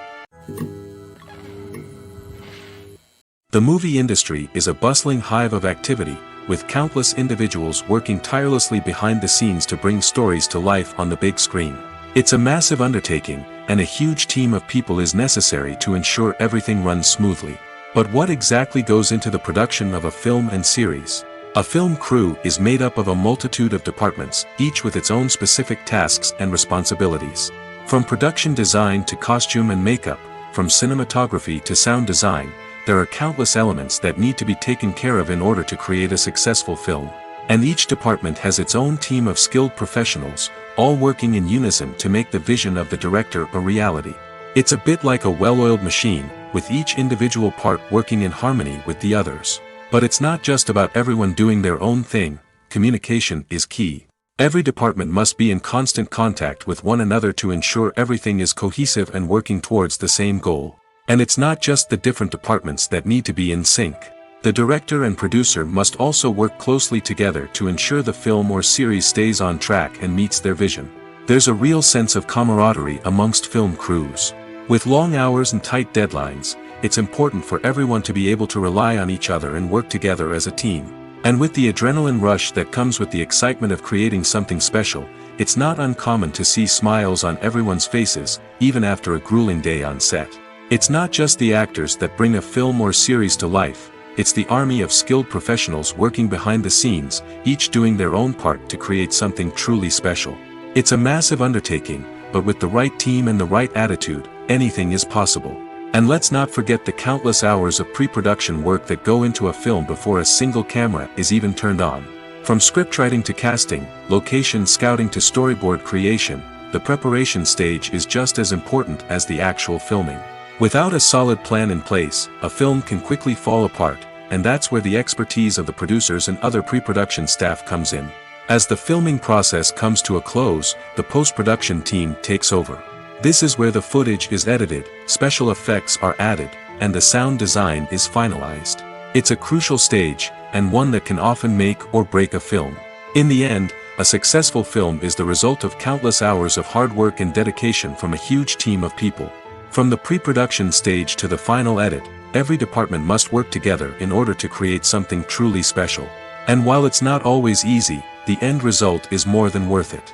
The movie industry is a bustling hive of activity, with countless individuals working tirelessly behind the scenes to bring stories to life on the big screen. It's a massive undertaking, and a huge team of people is necessary to ensure everything runs smoothly. But what exactly goes into the production of a film and series? A film crew is made up of a multitude of departments, each with its own specific tasks and responsibilities. From production design to costume and makeup, from cinematography to sound design, there are countless elements that need to be taken care of in order to create a successful film. And each department has its own team of skilled professionals, all working in unison to make the vision of the director a reality. It's a bit like a well-oiled machine, with each individual part working in harmony with the others. But it's not just about everyone doing their own thing. Communication is key. Every department must be in constant contact with one another to ensure everything is cohesive and working towards the same goal. And it's not just the different departments that need to be in sync. The director and producer must also work closely together to ensure the film or series stays on track and meets their vision. There's a real sense of camaraderie amongst film crews. With long hours and tight deadlines, it's important for everyone to be able to rely on each other and work together as a team. And with the adrenaline rush that comes with the excitement of creating something special, it's not uncommon to see smiles on everyone's faces, even after a grueling day on set. It's not just the actors that bring a film or series to life, it's the army of skilled professionals working behind the scenes, each doing their own part to create something truly special. It's a massive undertaking, but with the right team and the right attitude, anything is possible. And let's not forget the countless hours of pre-production work that go into a film before a single camera is even turned on. From scriptwriting to casting, location scouting to storyboard creation, the preparation stage is just as important as the actual filming. Without a solid plan in place, a film can quickly fall apart, and that's where the expertise of the producers and other pre-production staff comes in. As the filming process comes to a close, the post-production team takes over. This is where the footage is edited, special effects are added, and the sound design is finalized. It's a crucial stage, and one that can often make or break a film. In the end, a successful film is the result of countless hours of hard work and dedication from a huge team of people. From the pre-production stage to the final edit, every department must work together in order to create something truly special. And while it's not always easy, the end result is more than worth it.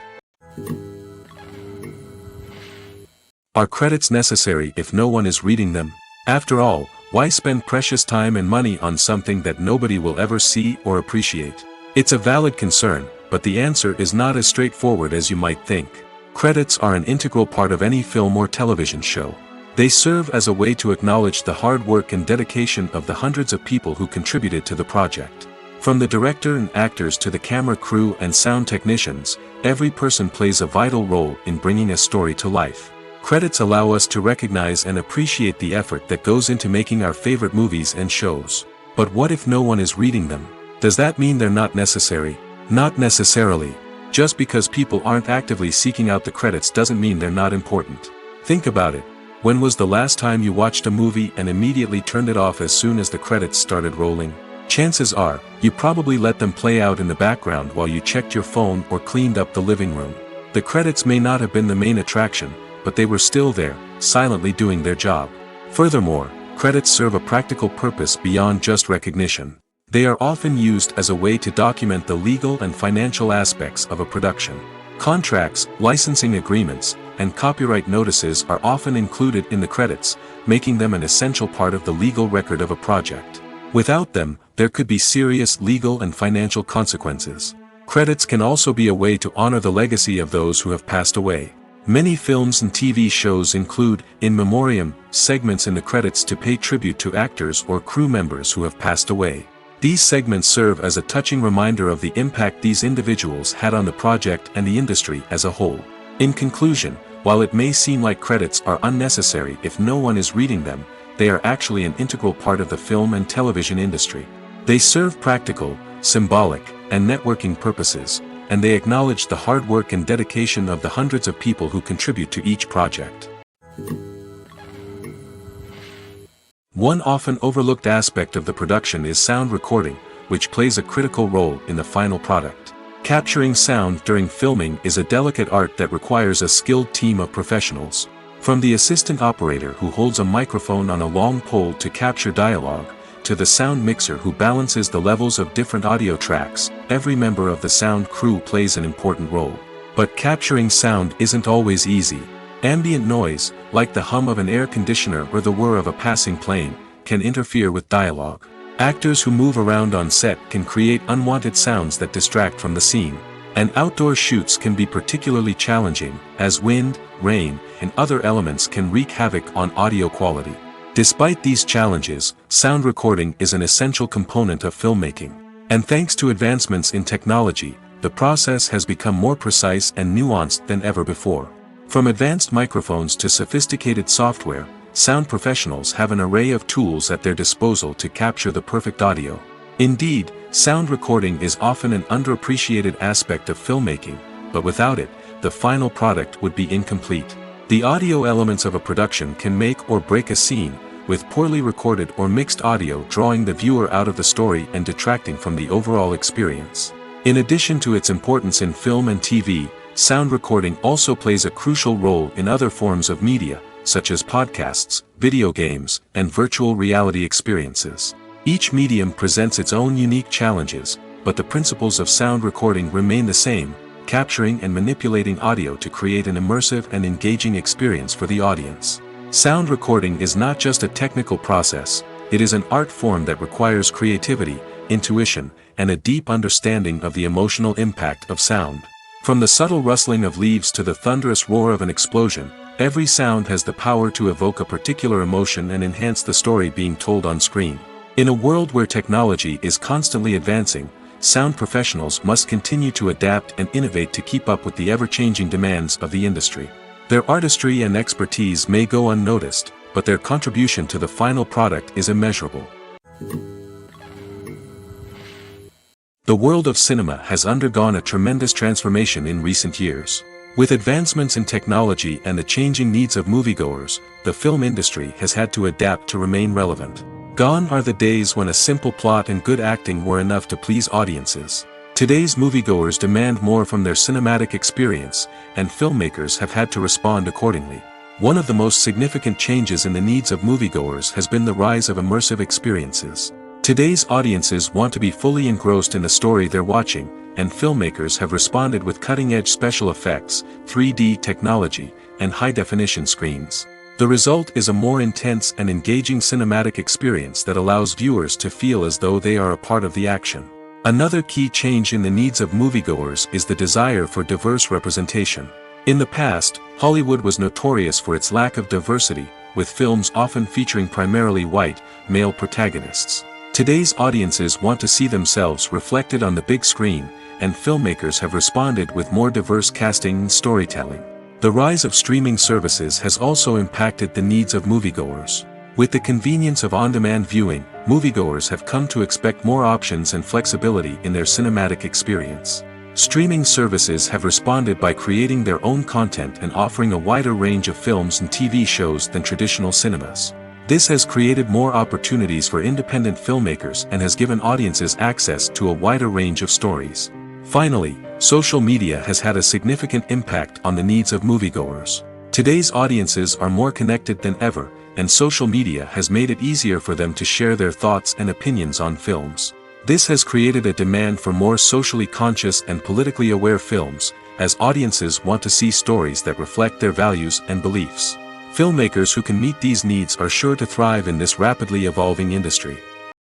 Are credits necessary if no one is reading them? After all, why spend precious time and money on something that nobody will ever see or appreciate? It's a valid concern, but the answer is not as straightforward as you might think. Credits are an integral part of any film or television show. They serve as a way to acknowledge the hard work and dedication of the hundreds of people who contributed to the project. From the director and actors to the camera crew and sound technicians, every person plays a vital role in bringing a story to life. Credits allow us to recognize and appreciate the effort that goes into making our favorite movies and shows. But what if no one is reading them? Does that mean they're not necessary? Not necessarily. Just because people aren't actively seeking out the credits doesn't mean they're not important. Think about it. When was the last time you watched a movie and immediately turned it off as soon as the credits started rolling? Chances are, you probably let them play out in the background while you checked your phone or cleaned up the living room. The credits may not have been the main attraction, but they were still there, silently doing their job. Furthermore, credits serve a practical purpose beyond just recognition. They are often used as a way to document the legal and financial aspects of a production. Contracts, licensing agreements, and copyright notices are often included in the credits, making them an essential part of the legal record of a project. Without them, there could be serious legal and financial consequences. Credits can also be a way to honor the legacy of those who have passed away. Many films and TV shows include, in memoriam, segments in the credits to pay tribute to actors or crew members who have passed away. These segments serve as a touching reminder of the impact these individuals had on the project and the industry as a whole. In conclusion, while it may seem like credits are unnecessary if no one is reading them, they are actually an integral part of the film and television industry. They serve practical, symbolic, and networking purposes, and they acknowledge the hard work and dedication of the hundreds of people who contribute to each project. One often overlooked aspect of the production is sound recording, which plays a critical role in the final product. Capturing sound during filming is a delicate art that requires a skilled team of professionals. From the assistant operator who holds a microphone on a long pole to capture dialogue, to the sound mixer who balances the levels of different audio tracks, every member of the sound crew plays an important role. But capturing sound isn't always easy. Ambient noise, like the hum of an air conditioner or the whir of a passing plane, can interfere with dialogue. Actors who move around on set can create unwanted sounds that distract from the scene. And outdoor shoots can be particularly challenging, as wind, rain, and other elements can wreak havoc on audio quality. Despite these challenges, sound recording is an essential component of filmmaking. And thanks to advancements in technology, the process has become more precise and nuanced than ever before. From advanced microphones to sophisticated software, sound professionals have an array of tools at their disposal to capture the perfect audio. Indeed, sound recording is often an underappreciated aspect of filmmaking, but without it, the final product would be incomplete. The audio elements of a production can make or break a scene, with poorly recorded or mixed audio drawing the viewer out of the story and detracting from the overall experience. In addition to its importance in film and TV, sound recording also plays a crucial role in other forms of media, such as podcasts, video games, and virtual reality experiences. Each medium presents its own unique challenges, but the principles of sound recording remain the same, capturing and manipulating audio to create an immersive and engaging experience for the audience. Sound recording is not just a technical process, it is an art form that requires creativity, intuition, and a deep understanding of the emotional impact of sound. From the subtle rustling of leaves to the thunderous roar of an explosion, every sound has the power to evoke a particular emotion and enhance the story being told on screen. In a world where technology is constantly advancing, sound professionals must continue to adapt and innovate to keep up with the ever-changing demands of the industry. Their artistry and expertise may go unnoticed, but their contribution to the final product is immeasurable. The world of cinema has undergone a tremendous transformation in recent years. With advancements in technology and the changing needs of moviegoers, the film industry has had to adapt to remain relevant. Gone are the days when a simple plot and good acting were enough to please audiences. Today's moviegoers demand more from their cinematic experience, and filmmakers have had to respond accordingly. One of the most significant changes in the needs of moviegoers has been the rise of immersive experiences. Today's audiences want to be fully engrossed in the story they're watching, and filmmakers have responded with cutting-edge special effects, 3D technology, and high-definition screens. The result is a more intense and engaging cinematic experience that allows viewers to feel as though they are a part of the action. Another key change in the needs of moviegoers is the desire for diverse representation. In the past, Hollywood was notorious for its lack of diversity, with films often featuring primarily white, male protagonists. Today's audiences want to see themselves reflected on the big screen, and filmmakers have responded with more diverse casting and storytelling. The rise of streaming services has also impacted the needs of moviegoers. With the convenience of on-demand viewing, moviegoers have come to expect more options and flexibility in their cinematic experience. Streaming services have responded by creating their own content and offering a wider range of films and TV shows than traditional cinemas. This has created more opportunities for independent filmmakers and has given audiences access to a wider range of stories. Finally, social media has had a significant impact on the needs of moviegoers. Today's audiences are more connected than ever, and social media has made it easier for them to share their thoughts and opinions on films. This has created a demand for more socially conscious and politically aware films, as audiences want to see stories that reflect their values and beliefs. Filmmakers who can meet these needs are sure to thrive in this rapidly evolving industry.